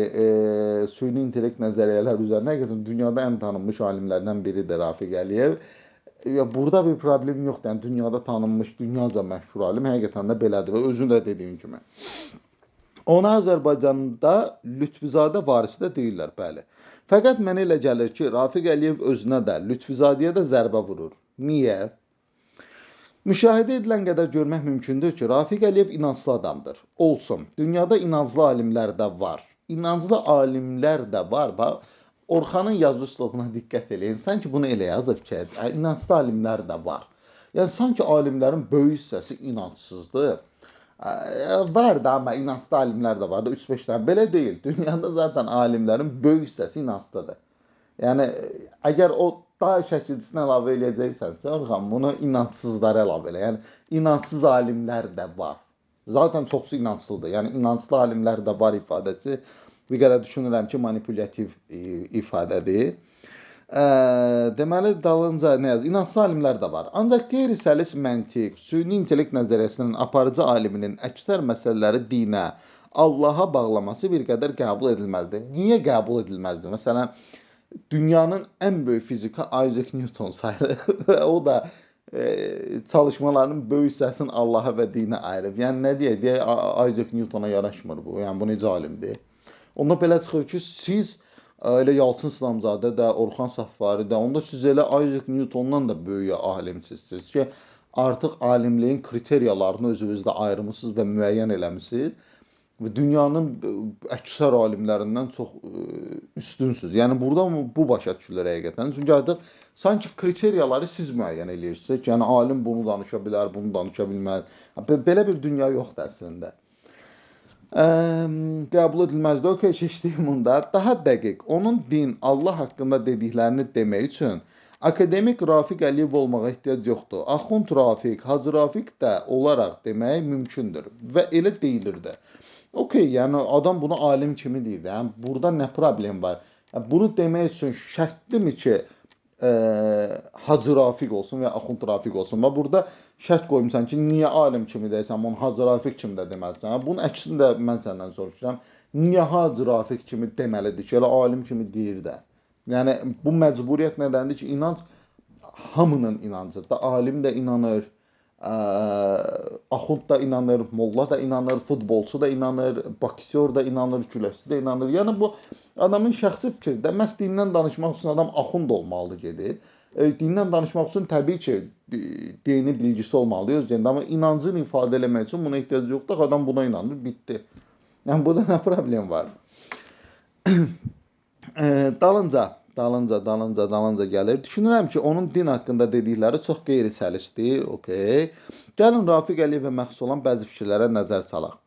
süni intellekt nəzəriyyələr üzərinə həqiqətən dünyada ən tanınmış alimlərdən biridir Rafiq Əliyev. Burada bir problem yoxdur. Yəni, dünyada tanınmış, dünyaca məşhur alim həqiqətən də belədir və özün də dediyin kimi. Ona Azərbaycanda Lütfüzadə varisi də deyirlər, bəli. Fəqət mənə elə gəlir ki, Rafiq Əliyev özünə də, Lütfuzadəyə də zərbə vurur. Niyə? Müşahidə edilən qədər görmək mümkündür ki, Rafiq Əliyev inanclı adamdır. Olsun. Dünyada inanclı alimlər də var. İnanclı alimlər də var. Orxanın yazı üslubuna diqqət eləyin. Sanki bunu elə yazıb ki, inanclı alimlər də var. Yəni, sanki alimlərin böyük hissəsi inancsızdır. Var da, amma inanclı alimlər də var da, 3-5 dənə. Belə deyil. Dünyada zaten alimlərin böyük hissəsi inanclıdır. Yəni, əgər o daha şəkilçisini əlavə eləyəcəksənsə, Orxan, bunu inancsızlara əlavə elə. Yəni, inancsız alimlər də var. Zaten çoxsu inanclıdır. Yəni, inanclı alimlər də var ifadəsi bir qədər düşünürəm ki, manipulyativ ifadədir. Deməli, dalınca nə yazır? İnanclı alimlər də var. Ancaq qeyri-səlis məntiq, süni intellekt nəzəriyyəsinin aparıcı aliminin əksər məsələləri dinə, Allaha bağlaması bir qədər qəbul edilməzdir. Niyə qəbul edilməzdir? Məsələn, dünyanın ən böyük fiziki Isaac Newton sayılır. O da çalışmalarının böyük hissəsini Allaha və dinə ayırıb. Yəni, nə deyək, Isaac Newtona yaraşmır bu. Yəni, bu necə alimdir? Onda belə çıxır ki, siz elə Yalçın İslamzadə də, Orxan Safari də, onda siz elə Isaac Newtondan da böyük alimsizsiniz ki, artıq alimliyin kriteriyalarını özünüzdə ayırmışsınız və müəyyən eləmişsiniz və dünyanın əksər alimlərindən çox üstünsüz. Yəni, burada bu başa düşülür həqiqətən. Çünki artıq sanki kriteriyaları siz müəyyən eləyirsiniz ki, yəni alim bunu danışa bilər, bunu danışa bilməz. Belə bir dünya yoxdur əslində. Qəbul edilməzdir. O keçdiyim bunda daha dəqiq, onun din, Allah haqqında dediklərini demək üçün akademik Rafiq Əliyev olmağa ehtiyac yoxdur. Axund Rafiq, Hacı Rafiq də olaraq demək mümkündür və elə deyilir də. Okey, yəni adam bunu alim kimi deyir. Yəni, burada nə problem var? Bunu demək üçün şərtdirmi ki, Hacı Rafiq olsun və ya Axund Rafiq olsun. Və burada şərt qoymuşsan ki, niyə alim kimi deyirsən, bunu Hacı Rafiq kimi də deməlisən. Bunun əksini də mən səndən soruşuram. Niyə Hacı Rafiq kimi deməlidir ki, elə alim kimi deyir də. Yəni, bu məcburiyyət nədəndir ki, inanc hamının inancıdır. Alim də inanır, Axund da inanır, molla da inanır, futbolçu da inanır, boksyor da inanır, güləşçi də inanır. Yəni, bu adamın şəxsi fikridir. Məhz dindən danışmaq üçün adam Axund olmalıdır gedir. Dindən danışmaq üçün təbii ki, dini bilgisi olmalıdır özündə. Amma inancını ifadə eləmək üçün buna ehtiyac yoxdur. Adam buna inanır, bitdi. Yəni, burada nə problem var? Dalınca, dalınca gəlir. Düşünürəm ki, onun din haqqında dedikləri çox qeyri-səlisdir. Okay. Gəlin Rafiq Əliyevə məxsus olan bəzi fikirlərə nəzər salaq.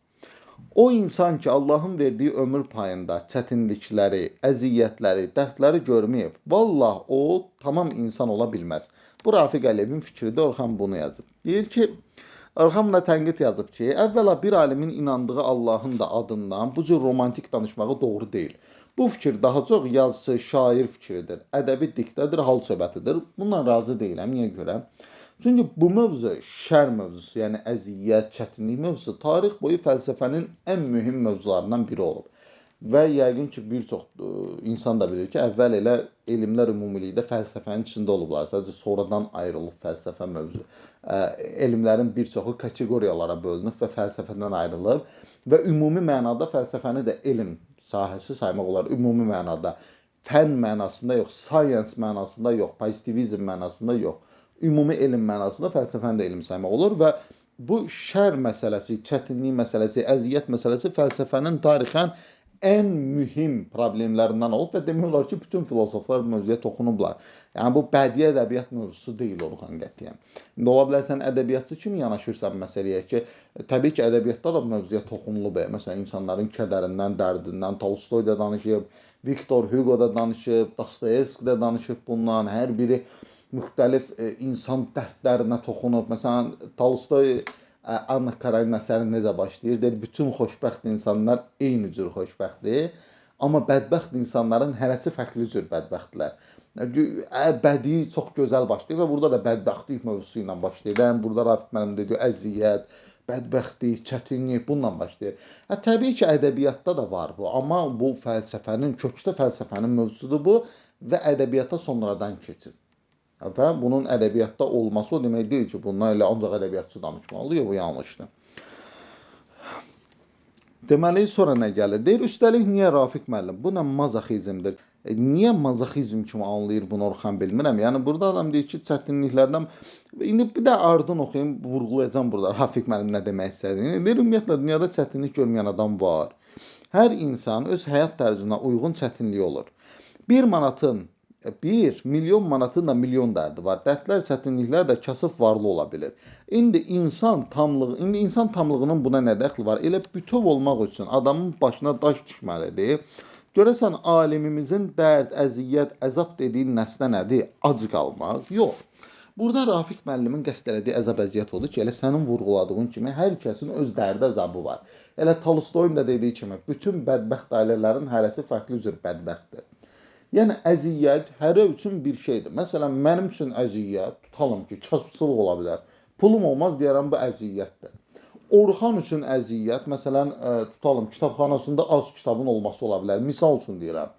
O insan ki, Allahın verdiyi ömür payında çətinlikləri, əziyyətləri, dərdləri görməyib, vallah o tamam insan ola bilməz. Bu Rafiq Əliyevin fikridir, Orxan bunu yazıb. Deyir ki, Orxan buna tənqid yazıb ki, əvvəla bir alimin inandığı Allahın da adından bu cür romantik danışmağı doğru deyil. Bu fikir daha çox yazıcı, şair fikridir, ədəbi diktədir, hal söhbətidir. Bundan razı deyiləm, niyə görə? Çünki bu mövzu şər mövzusu, yəni əziyyət, çətinlik mövzusu tarix boyu fəlsəfənin ən mühüm mövzularından biri olub. Və yəqin ki, bir çox insan da bilir ki, əvvəl elə elmlər ümumilikdə fəlsəfənin içində olublar. Sadəcə sonradan ayrılıb fəlsəfə mövzu. Elmlərin bir çoxu kateqoriyalara bölünüb və fəlsəfədən ayrılıb və ümumi mənada fəlsəfəni də elm sahəsi saymaq olar. Ümumi mənada, fən mənasında yox, science mənasında yox, pozitivizm mənasında yox. Ümumi elm mənasında fəlsəfəni də elm saymaq olur və bu şər məsələsi, çətinlik məsələsi, əziyyət məsələsi fəlsəfənin tarixən ən mühüm problemlərindən olub və demək olar ki, bütün filosoflar bu mövzuya toxunublar. Yəni bu bədii ədəbiyyat mövzusu deyil Orxan qətiyyən. İndi ola bilər sən ədəbiyyatçı kimi yanaşırsan məsələyə ki, təbii ki, ədəbiyyatda da bu mövzuya toxunulub. Məsələn, insanların kədərindən, dərdindən Tolstoy da danışıb, Viktor Hugo da danışıb, Dostoyevski də danışıb bundan. Hər biri müxtəlif insan dərdlərinə toxunub. Məsələn, Tolstoy Anna Karenina əsəri necə başlayır? Deyir, bütün xoşbəxt insanlar eyni cür xoşbəxtdir. Amma bədbəxt insanların hərəsi fərqli cür bədbəxtdirlər. Bədii çox gözəl başlayır və burada da bədbəxtlik mövzusu ilə başlayır. Yəni burada Rafiq müəllim dediyi əziyyət, bədbəxtlik, çətinlik bununla başlayır. Təbii ki, ədəbiyyatda da var bu, amma bu fəlsəfənin, kökdə fəlsəfənin mövzusudur bu və ədəbiyyata sonradan keçir. Və bunun ədəbiyyatda olması o demək deyil ki, bundan elə ancaq ədəbiyyatçı danışmalıdır, bu yanlışdır. Deməli, sonra nə gəlir? Deyir, üstəlik niyə Rafiq müəllim? Bu nə mazoxizmdir? Niyə mazoxizm kimi anlayır bunu Orxan bilmirəm. Yəni, burada adam deyir ki, çətinliklərdən... İndi bir də ardın oxuyayım, vurğulayacağım burada Rafiq müəllim nə demək istədiyini. Deyir, ümumiyyətlə, dünyada çətinlik görməyən adam var. Hər insan öz həyat tərzinə uyğun çətinliyi olur. 1 manatın 1 milyon manatın da milyon dərdi var. Dərdlər, çətinliklər də kasıb varlı ola bilir. İndi insan tamlığının buna nə dəxli var? Elə bütöv olmaq üçün adamın başına daş düşməlidir. Görəsən alimimizin dərd, əziyyət, əzab dediyi nəslə nədir? Ac qalmaq? Yox. Burada Rafiq müəllimin qəsd elədiyi əzab əziyyət odur ki, elə sənin vurğuladığın kimi hər kəsin öz dərdi əzabı var. Elə Tolstoyun da dediyi kimi bütün bədbəxt ailələrin hərəsi fərqli cür bədbəxtdir. Yəni, əziyyət hərə üçün bir şeydir. Məsələn, mənim üçün əziyyət, tutalım ki, kasıbçılıq ola bilər. Pulum olmaz, deyərəm, bu əziyyətdir. Orxan üçün əziyyət, məsələn, tutalım, kitabxanasında az kitabın olması ola bilər. Misal üçün deyirəm.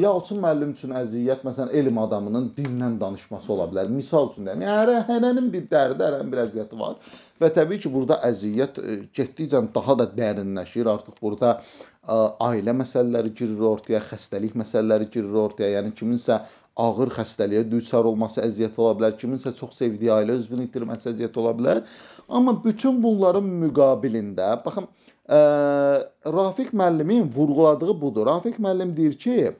Yalçın müəllim üçün əziyyət, məsələn, elm adamının dindən danışması ola bilər. Misal üçün deyirəm. Yəni, hərənin bir dərdi, hərənin bir əziyyəti var. Və təbii ki, burada əziyyət getdikcə daha da dərinləşir. Artıq burada ailə məsələləri girir ortaya, xəstəlik məsələləri girir ortaya. Yəni, kiminsə ağır xəstəliyə düçar olması əziyyət ola bilər, kiminsə çox sevdiyi ailə üzvünü itirməsi əziyyət ola bilər. Amma bütün bunların müqabilində, baxın, Rafiq müəllimin vurğuladığı budur. Rafiq müəllim deyir ki,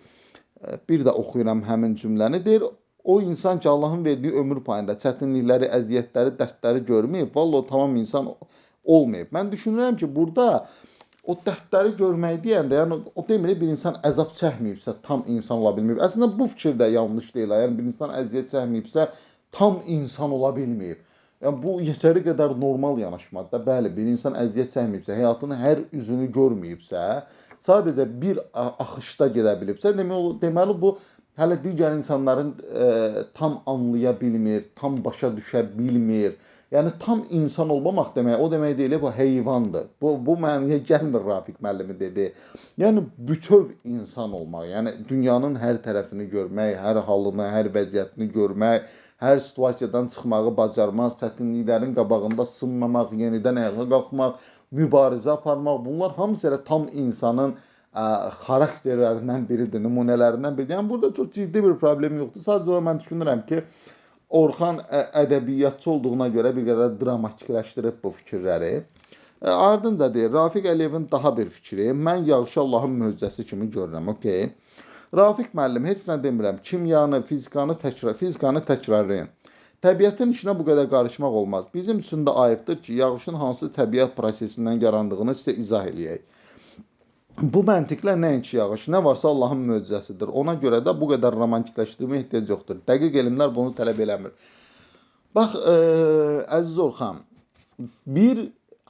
bir də oxuyuram həmin cümləni, deyir, o insan ki, Allahın verdiyi ömür payında çətinlikləri, əziyyətləri, dərdləri görməyib, vallahi o tamam insan olmayıb. Mən düşünürəm ki, burada o dərdləri görmək deyəndə, yəni o demir bir insan əzab çəkməyibsə tam insan ola bilməyib. Əslində bu fikir də yanlış deyil. Yəni bir insan əziyyət çəkməyibsə tam insan ola bilməyib. Yəni bu yetəri qədər normal yanaşmadır. Bəli, bir insan əziyyət çəkməyibsə, həyatının hər üzünü görməyibsə, sadəcə bir axışda gedə bilibsə, deməli bu hələ digər insanların tam anlaya bilmir, tam başa düşə bilmir. Yəni tam insan olmamaq demək, o demək deyil, bu heyvandır. Bu mənaya gəlmir Rafiq müəllimi dedi. Yəni bütöv insan olmaq, yəni dünyanın hər tərəfini görmək, hər halını, hər vəziyyətini görmək, hər situasiyadan çıxmağı bacarmaq, çətinliklərin qabağında sınmamaq, yenidən ayağa qalxmaq, mübarizə aparmaq, bunlar hamısı elə tam insanın xarakterlərindən biridir, nümunələrindən biridir. Yəni burada çox ciddi bir problem yoxdur. Sadəcə mən düşünürəm ki, Orxan ədəbiyyatçı olduğuna görə bir qədər dramatikləşdirib bu fikirləri. Ardınca deyir, Rafiq Əliyevin daha bir fikri, mən yağışı Allahın möcüzəsi kimi görürəm, okey. Rafiq müəllim heç nə demirəm. Kimyanı, fizikanı təkrarlayın. Təbiətin işinə bu qədər qarışmaq olmaz. Bizim üçün də ayıbdır ki, yağışın hansı təbiət prosesindən yarandığını sizə izah eləyək. Bu məntiqlə nəinki yağış, nə varsa Allahın möcüzəsidir. Ona görə də bu qədər romantikləşdirməyə ehtiyac yoxdur. Dəqiq elmlər bunu tələb eləmir. Bax, əziz Orxan, bir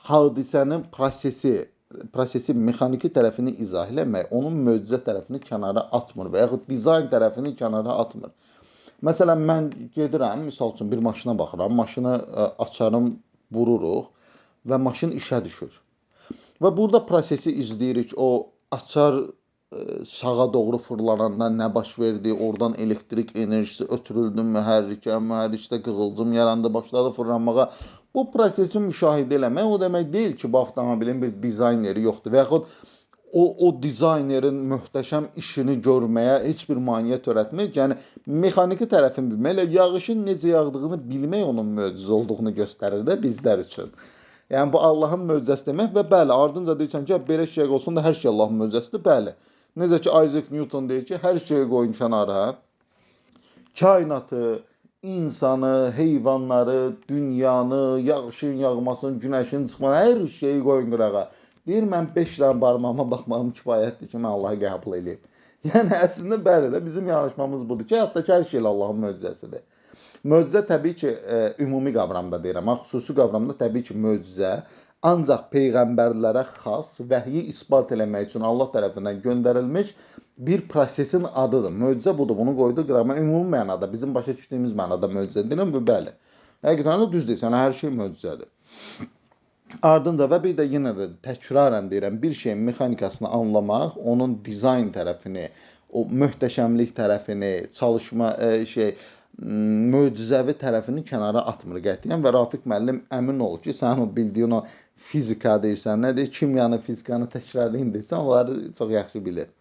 hadisənin prosesi mexaniki tərəfini izah eləmək, onun möcüzə tərəfini kənara atmır və yaxud dizayn tərəfini kənara atmır. Məsələn, mən gedirəm, misal üçün bir maşına baxıram, maşını açarım, vururuq və maşın işə düşür. Və burada prosesi izləyirik, o açar sağa doğru fırlananda nə baş verdi, oradan elektrik enerjisi ötürüldü mühərrikdə qığılcım yarandı, başladı fırlanmağa. Bu prosesi müşahidə eləmək o demək deyil ki, bu avtomobilin bir dizayneri yoxdur və yaxud o dizaynerin möhtəşəm işini görməyə heç bir maneə törətmir. Yəni, mexaniki tərəfini bilmək, yağışın necə yağdığını bilmək onun möcüzə olduğunu göstərir də bizlər üçün. Yəni, bu Allahın möcüzəsi demək və bəli, ardınca deyirsən ki, belə şey olsun da hər şey Allahın möcüzəsidir, bəli. Necə ki, Isaac Newton deyir ki, hər şeyi qoyun kənara, kainatı, insanı, heyvanları, dünyanı, yağışın yağmasını, günəşin çıxmasını, hər şeyi qoyun qırağa. Deyir, mən 5 dənə barmağıma baxmağım kifayətdir ki, mən Allahı qəbul edeyim. Yəni, əslində bəli də bizim yanaşmamız budur ki, hətta ki, hər şey Allahın möcüzəsidir. Möcüzə təbii ki, ümumi qavramda deyirəm, xüsusi qavramda təbii ki, möcüzə ancaq peyğəmbərlərə xas vəhyi isbat eləmək üçün Allah tərəfindən göndərilmiş bir prosesin adıdır. Möcüzə budur, bunu qoydu qırama. Ümumi mənada, bizim başa düşdüyümüz mənada möcüzə deyirəm və bəli. Həqiqətən də düz deyirsən, hər şey möcüzədir. Ardınca və bir də yenə də təkrarən deyirəm, bir şeyin mexanikasını anlamaq, onun dizayn tərəfini, o möhtəşəmlik tərəfini, çalışma möcüzəvi tərəfini kənara atmır qətiyyən və Rafiq müəllim əmin ol ki, sən o bildiyin o fizika deyirsən, nə deyir, kimyanı, fizikanı təkrarlayın deyirsən, onları çox yaxşı bilir.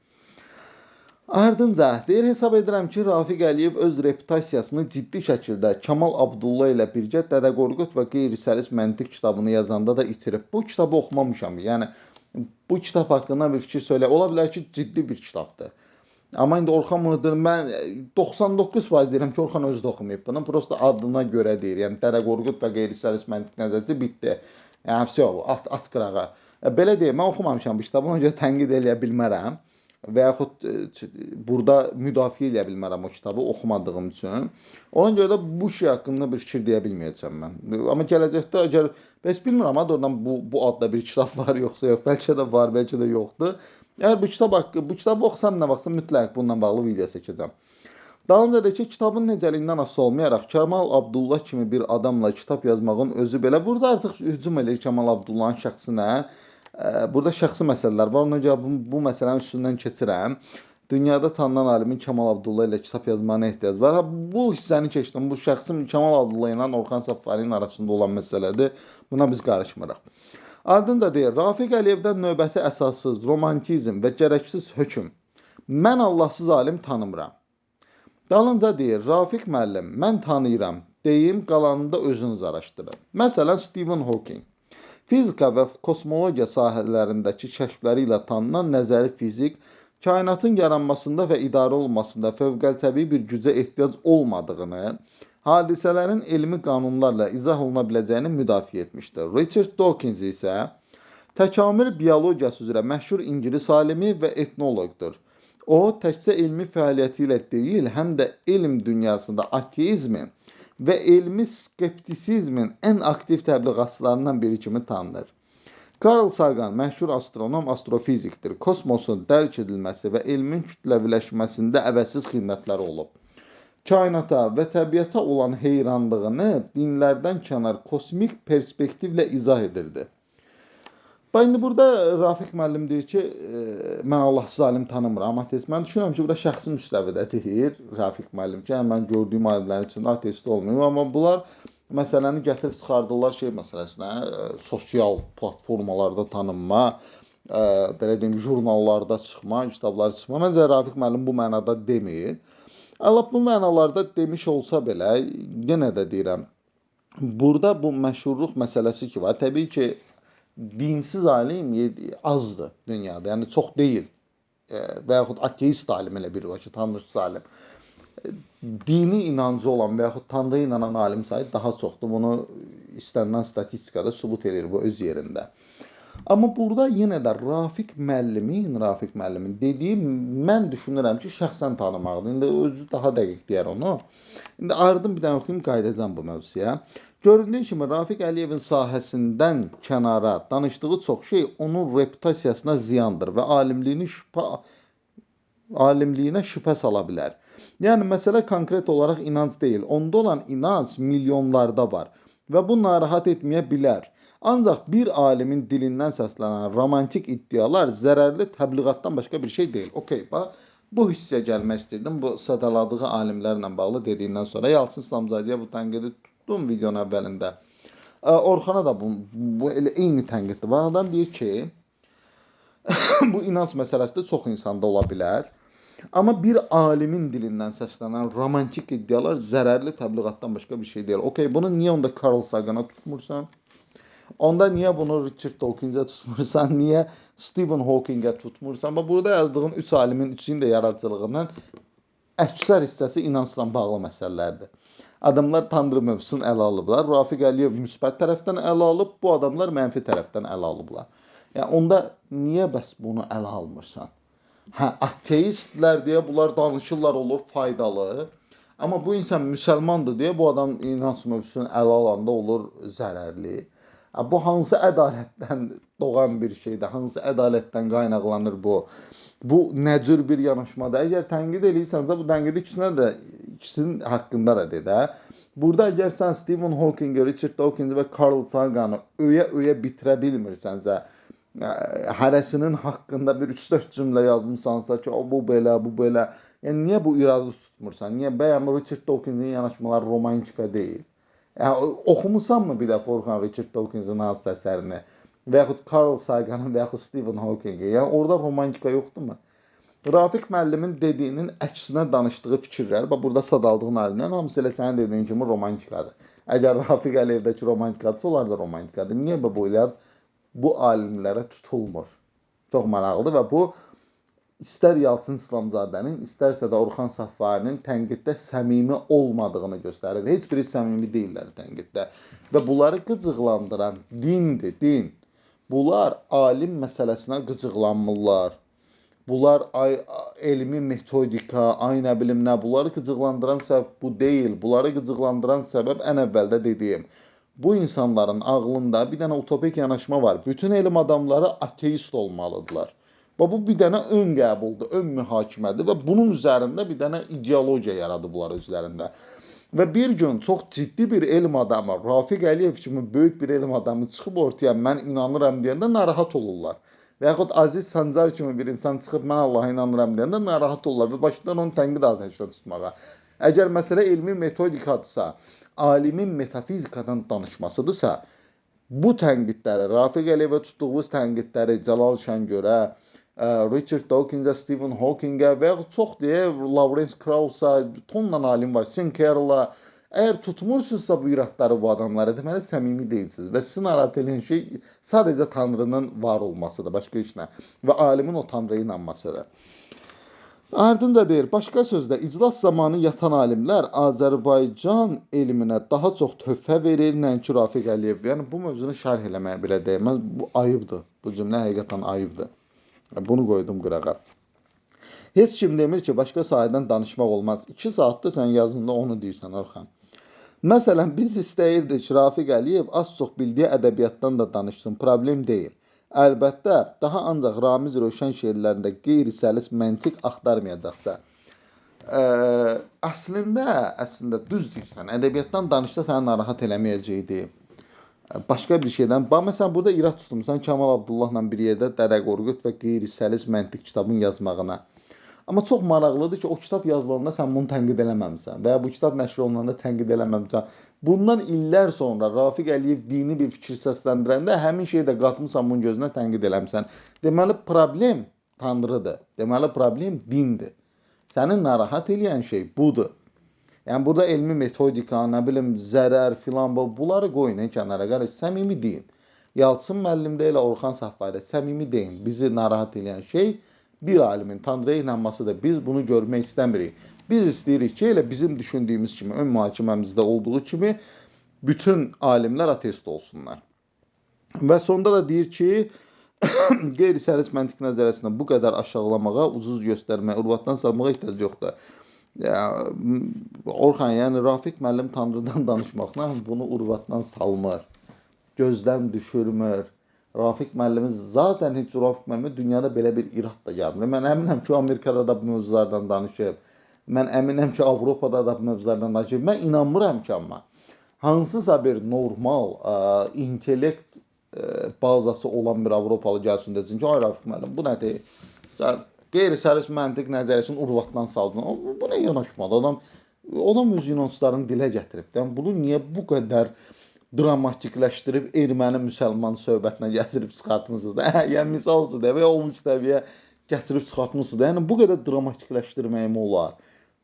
Ardınca deyir, hesab edirəm ki, Rafiq Əliyev öz reputasiyasını ciddi şəkildə Kamal Abdulla ilə birgə Dədə Qorqud və Qeyri-Səlis Məntiq kitabını yazanda da itirib. Bu kitabı oxumamışam. Yəni, bu kitab haqqında bir fikir söylə. Ola bilər ki, ciddi bir kitabdır. Amma indi Orxan bunu deyir, mən 99% deyirəm ki, Orxan özü də oxumayıb bunu. Prosta adına görə deyir. Yəni, Dədə Qorqud və Qeyri-Səlis Məntiq nəzərsi bitdi. Yəni, at qırağa. Belə deyir, mən oxumamışam bu kitabı, ona görə tənqid eləyə bilmərəm. Və yaxud burada müdafiə eləyə bilmərəm o kitabı oxumadığım üçün. Ona görə də bu şey haqqında bir fikir deyə bilməyəcəm mən. Amma gələcəkdə əgər, bəs bilmirəm, doğrudan bu adda bir kitab var yoxsa yox, bəlkə də var, bəlkə də yoxdur. Əgər bu kitabı oxusam nə vaxtsa mütləq bununla bağlı video çəkəcəm. Dalınca da ki, kitabın necəliyindən asılı olmayaraq Kamal Abdullah kimi bir adamla kitab yazmağın özü belə, burada artıq hücum edir Kamal Abdullahın şəxsinə. Burada şəxsi məsələlər var, ona görə bu məsələnin üstündən keçirəm. Dünyada tanınan alimin Kamal Abdullah ilə kitab yazmağına ehtiyac var. Bu hissəni keçdim, bu şəxsim Kamal Abdullah ilə Orxan Səffarinin arasında olan məsələdir. Buna biz qarışmırıq. Ardınca deyir, Rafiq Əliyevdən növbəti əsassız, romantizm və gərəksiz hökm. Mən Allahsız alim tanımıram. Dalınca deyir, Rafiq müəllim, mən tanıyıram, deyim, qalanında özünüz araşdırın. Məsələn, Stephen Hawking. Fizika və kosmologiya sahələrindəki kəşfləri ilə tanınan nəzəri fizik, kainatın yaranmasında və idarə olunmasında fövqəltəbii bir gücə ehtiyac olmadığını, hadisələrin elmi qanunlarla izah oluna biləcəyini müdafiə etmişdir. Richard Dawkins isə təkamül biologiyası üzrə məşhur ingilis alimi və etnoloqdur. O, təkcə elmi fəaliyyəti ilə deyil, həm də elm dünyasında ateizmin və elmi skeptisizmin ən aktiv təbliğatçılarından biri kimi tanınır. Carl Sagan məşhur astronom, astrofizikdir. Kosmosun dərk edilməsi və elmin kütləviləşməsində əvəzsiz xidmətləri olub. Kainata və təbiətə olan heyranlığını dinlərdən kənar kosmik perspektivlə izah edirdi. İndi burada Rafiq müəllim deyir ki, mən Allahsız alim tanımıram, ateist. Mən düşünürəm ki, burada şəxsi müstəvidə deyir Rafiq müəllim ki, mən gördüyüm alimlərin içində ateist olmayım. Amma bunlar məsələni gətirib çıxardırlar şey məsələsinə, sosial platformalarda tanınma, belə deyim, jurnallarda çıxma, kitablar çıxma. Məncə Rafiq müəllim bu mənada demir. Allah bu mənalarda demiş olsa belə, yenə də deyirəm, burada bu məşhurluq məsələsi ki var, təbii ki, dinsiz alim azdır dünyada, yəni çox deyil. və yaxud ateist alim elə bir var ki, tanrısız alim. Dini inancı olan və yaxud Tanrıya inanan alim sayı daha çoxdur. Bunu istənilən statistikada sübut edir bu öz yerində. Amma burada yenə də Rafiq müəllimin dediyi mən düşünürəm ki, şəxsən tanımaqdır. İndi özü daha dəqiq deyər onu. İndi ardın bir dənə oxuyum, qayıdacağam bu mövzuya. Göründüyü kimi Rafiq Əliyevin sahəsindən kənara danışdığı çox şey onun reputasiyasına ziyandır və alimliyinə şübhə sala bilər. Yəni məsələ konkret olaraq inanc deyil. Onda olan inanc milyonlarda var və bu narahat etməyə bilər. Ancaq bir alimin dilindən səslənən romantik iddialar zərərli təbliğatdan başqa bir şey deyil. Okey, bax, bu hissəyə gəlmək istirdim. Bu sadaladığı alimlərlə bağlı dediyindən sonra Yalçın İslamzadəyə bu tənqidi tutdum videonun əvvəlində. Orxana da bu elə eyni tənqiddir. Bu adam deyir ki, bu inanc məsələsi də çox insanda ola bilər. Amma bir alimin dilindən səslənən romantik iddialar zərərli təbliğatdan başqa bir şey deyil. Okey, bunu niyə onda Carl Sagan'a tutmursan? Onda niyə bunu Richard Dawkins'e tutmursan? Niyə Stephen Hawking'e tutmursan? Bax, burada yazdığın 3 alimin üçünün də yaradıcılığının əksər hissəsi inancla bağlı məsələlərdir. Adamlar Tanrı mövzusunu ələ alıblar. Rafiq Əliyev müsbət tərəfdən ələ alıb, bu adamlar mənfi tərəfdən ələ alıblar. Yəni, onda niyə bəs bunu ələ almırsan? Hə, ateistlər deyə bunlar danışırlar, olur faydalı. Amma bu insan müsəlmandır deyə bu adam inanc mövzusunu ələ alanda olur zərərli. Bu hansı ədalətdən doğan bir şeydir? Hansı ədalətdən qaynaqlanır bu? Bu nə cür bir yanaşmadır? Əgər tənqid eləyirsənsə, bu tənqidi ikisinin haqqında da de. Burada əgər sən Stephen Hawking'i, Richard Dawkins'i və Carl Sagan'ı öyə bitirə bilmirsənsə, hərəsinin haqqında bir 3-4 cümlə yazmışsansa ki, bu belə, bu belə. Yəni, niyə bu iradı tutmursan? Niyə bəyəm Richard Dawkins'in yanaşmaları romantika deyil? Yəni, oxumusan mı bir dəfə Orxan Richard Dawkins'in hansı əsərini? Və yaxud Carl Sagan'ın və yaxud Stephen Hawking'i? Yəni, orada romantika yoxdur mu? Rafiq müəllimin dediyinin əksinə danışdığı fikirlər, burada sadaldığın alimlərin hamısı elə sənin dediyin kimi romantikadır. Əgər Rafiq Əliyevdəki romantikadırsa, onlar da romantikadır. Niyə bu alimlərə tutulmur? Çox maraqlıdır və bu istər Yalçın İslamzadənin, istərsə də Orxan Safarinin tənqiddə səmimi olmadığını göstərir. Heç biri səmimi deyirlər tənqiddə. Və bunları qıcıqlandıran dindir, din. Bunlar alim məsələsinə qıcıqlanmırlar. Bunlar elmi metodika, nə bilim nə, bunları qıcıqlandıran səbəb bu deyil. Bunları qıcıqlandıran səbəb ən əvvəldə dediyim. Bu insanların ağlında bir dənə utopik yanaşma var. Bütün elm adamları ateist olmalıdırlar. Bu bir dənə ön qəbuldur, ön mühakimədir və bunun üzərində bir dənə ideologiya yaradıblar özlərində. Və bir gün çox ciddi bir elm adamı, Rafiq Əliyev kimi böyük bir elm adamı çıxıb ortaya mən inanıram deyəndə narahat olurlar. Və yaxud Aziz Sancar kimi bir insan çıxıb mən Allaha inanıram deyəndə narahat olurlar və başlayırlar onu tənqid atəşlə tutmağa. Əgər məsələ elmi metodikadırsa, alimin metafizikadan danışmasıdırsa, bu tənqidləri, Rafiq Əliyevə tutduğumuz tənqidləri Cəlal Şəngörə, Richard Dawkins'ə, Stephen Hawking'ə və yaxud çox deyək, Lawrence Krauss'a, tonla alim var, Sinclair'la, əgər tutmursunuzsa bu iradları bu adamlara, deməli səmimi deyilsiniz və sizin narahat edən şey sadəcə Tanrının var olmasıdır, başqa heç nə və alimin o Tanrıya inanmasıdır. Ardında deyir, başqa sözlə, iclas zamanı yatan alimlər Azərbaycan elminə daha çox töhfə verir, nəinki Rafiq Əliyev. Yəni, bu mövzunu şərh eləməyə belə deyilməz. Bu ayıbdır. Bu cümlə həqiqətən ayıbdır. Bunu qoydum qırağa. Heç kim demir ki, başqa sahədən danışmaq olmaz. 2 saatda sən yazında onu deyirsən, Orxan. Məsələn, biz istəyirdik ki, Rafiq Əliyev az çox bildiyi ədəbiyyatdan da danışsın. Problem deyil. Əlbəttə, daha ancaq Ramiz Rövşən şeirlərində qeyri-səlis məntiq axtarmayacaqsa. Əslində düz deyirsən. Ədəbiyyatdan danışsa səni narahat eləməyəcəkdi. Başqa bir şeydən. Məsələn, burada irad tutmuşsan Kamal Abdullahla bir yerdə Dədə Qorqud və qeyri-səlis məntiq kitabın yazmağına. Amma çox maraqlıdır ki, o kitab yazılanda sən bunu tənqid eləməmsən və ya bu kitab nəşr olunanda tənqid eləməmsən. Bundan illər sonra Rafiq Əliyev dini bir fikir səsləndirəndə həmin şeyi də qatmısan bunun gözünə tənqid eləmsən. Deməli, problem Tanrıdır. Deməli, problem dindir. Səni narahat eləyən şey budur. Yəni, burada elmi metodika, nə bilim, zərər filan, bunları qoyun kənara, qarış, səmimi deyin. Yalçın müəllimdə elə Orxan Safardə səmimi deyin. Bizi narahat eləyən şey bir alimin Tanrıya inanmasıdır. Biz bunu görmək istəmirik. Biz istəyirik ki, elə bizim düşündüyümüz kimi, ön mühakiməmizdə olduğu kimi bütün alimlər ateist olsunlar. Və sonda da deyir ki, qeyri-səlist məntiq nəzəriyyəsindən bu qədər aşağılamağa, ucuz göstərməyə, urvatdan salmağa ehtiyac yoxdur. Ya, Orxan, yəni Rafiq müəllim Tanrıdan danışmaqla bunu urvatdan salmır, gözdən düşürmür. Rafiq müəllimi zaten heç Rafiq müəllimi dünyada belə bir irad da gəlmir. Mən əminəm ki, Amerikada da bu mövzulardan danışıb. Mən əminəm ki, Avropada da bu mövzulardan danışıb. Mən inanmıram ki, amma hansısa bir normal intellekt bazası olan bir Avropalı gəlsin desin ki, ay Rafiq müəllim, bu nədir? Sən qeyri-səlist məntiq nəzəriyyəsini urvatdan saldın. Bu nə yanaşmadır? Adam öz yunançılarını dilə gətirib. Yəni, bunu niyə bu qədər dramatikləşdirib erməni-müsəlman söhbətinə gətirib çıxartmısınız da? Yəni, misal üçün və ya o müstəviyə gətirib çıxartmısınız da? Yəni, bu qədər dramatikləşdirmək mi olar?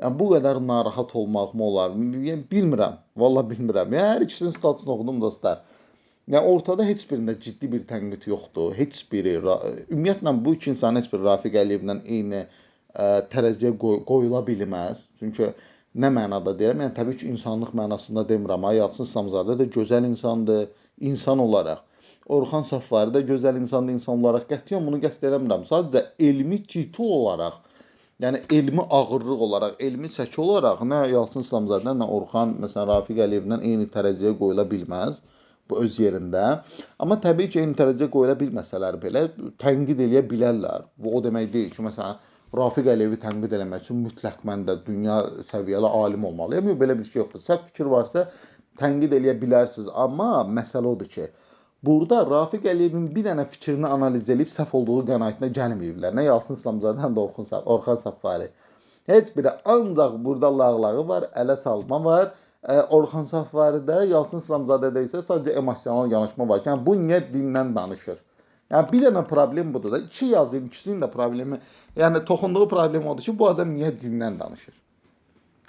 Yəni, bu qədər narahat olmaq mı olar? Yəni, bilmirəm. Vallahi bilmirəm. Yəni, hər ikisinin statusunu oxudum dostlar. Yəni, ortada heç birində ciddi bir tənqid yoxdur. Heç biri, ümumiyyətlə bu iki insan heç bir Rafiq Əliyevlə eyni tərəziyə qoyula bilməz. Çünki nə mənada deyirəm? Yəni, təbii ki, insanlıq mənasında demirəm. Yalçın İslamzadə də gözəl insandır, insan olaraq. Orxan Səfvari də gözəl insandır, insan olaraq. Qətiyyən bunu qəsd eləmirəm. Sadəcə elmi titul olaraq, yəni elmi ağırlıq olaraq, elmi çəki olaraq nə Yalçın İslamzadə, nə Orxan, məsələn, Rafiq Əliyevlə eyni tərəziyə qoyula bilməz. Bu öz yerində. Amma təbii ki, eyni tərəziyə qoyula bilməsələr belə tənqid eləyə bilərlər. Bu o demək deyil ki, məsələn, Rafiq Əliyevi tənqid eləmək üçün mütləq mən də dünya səviyyəli alim olmalıyam. Yox, belə bir şey yoxdur. Səhv fikir varsa tənqid eləyə bilərsiniz. Amma məsələ odur ki, burada Rafiq Əliyevin bir dənə fikrini analiz edib səhv olduğu qənaətinə gəlməyiblər. Nə Yalçın İslamzadə, həm də Orxan Səfvari. Heç biri ancaq burada lağlağı var, ələ salma var. Orxan Səfaridə, Yalçın İslamzadədə isə sadəcə emosional yanaşma var. Yəni, bu niyə dindən danışır? Yəni, bir dənə problem budur da. İki yazın, ikisinin də problemi, yəni toxunduğu problem odur ki, bu adam niyə dindən danışır?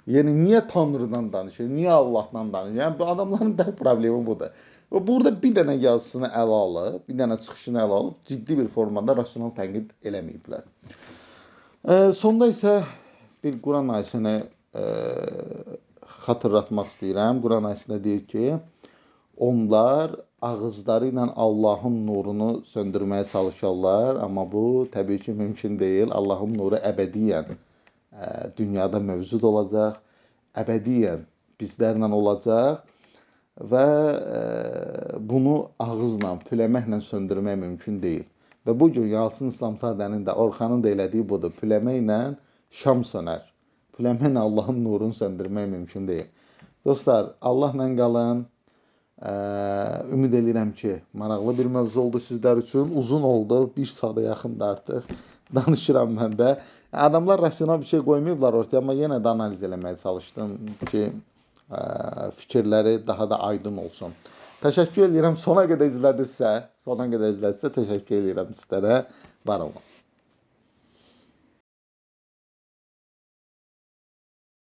Yəni, niyə Tanrıdan danışır? Niyə Allahdan danışır? Yəni, bu adamların da problemi budur. Və burada bir dənə yazısını ələ alıb, bir dənə çıxışını ələ alıb, ciddi bir formada rasional tənqid eləməyiblər. Sonda isə bir Quran ayəsini xatırlatmaq istəyirəm. Quran ayəsində deyir ki, onlar ağızları ilə Allahın nurunu söndürməyə çalışırlar, amma bu təbii ki, mümkün deyil. Allahın nuru əbədiyyən dünyada mövcud olacaq, əbədiyyən bizlərlə olacaq və bunu ağızla, püləməklə söndürmək mümkün deyil. Və bu gün Yalçın İslamzadənin də, Orxanın da elədiyi budur. Püləməklə şam sönər. Püləməklə Allahın nurunu söndürmək mümkün deyil. Dostlar, Allahla qalın. Ümid edirəm ki, maraqlı bir mövzu oldu sizlər üçün. Uzun oldu, bir saata yaxındır artıq. Danışıram mən də. Adamlar rasional bir şey qoymayıblar ortaya, amma yenə də analiz eləməyə çalışdım ki, fikirləri daha da aydın olsun. Təşəkkür edirəm. Sona qədər izlədinizsə, təşəkkür edirəm sizlərə. Var olun.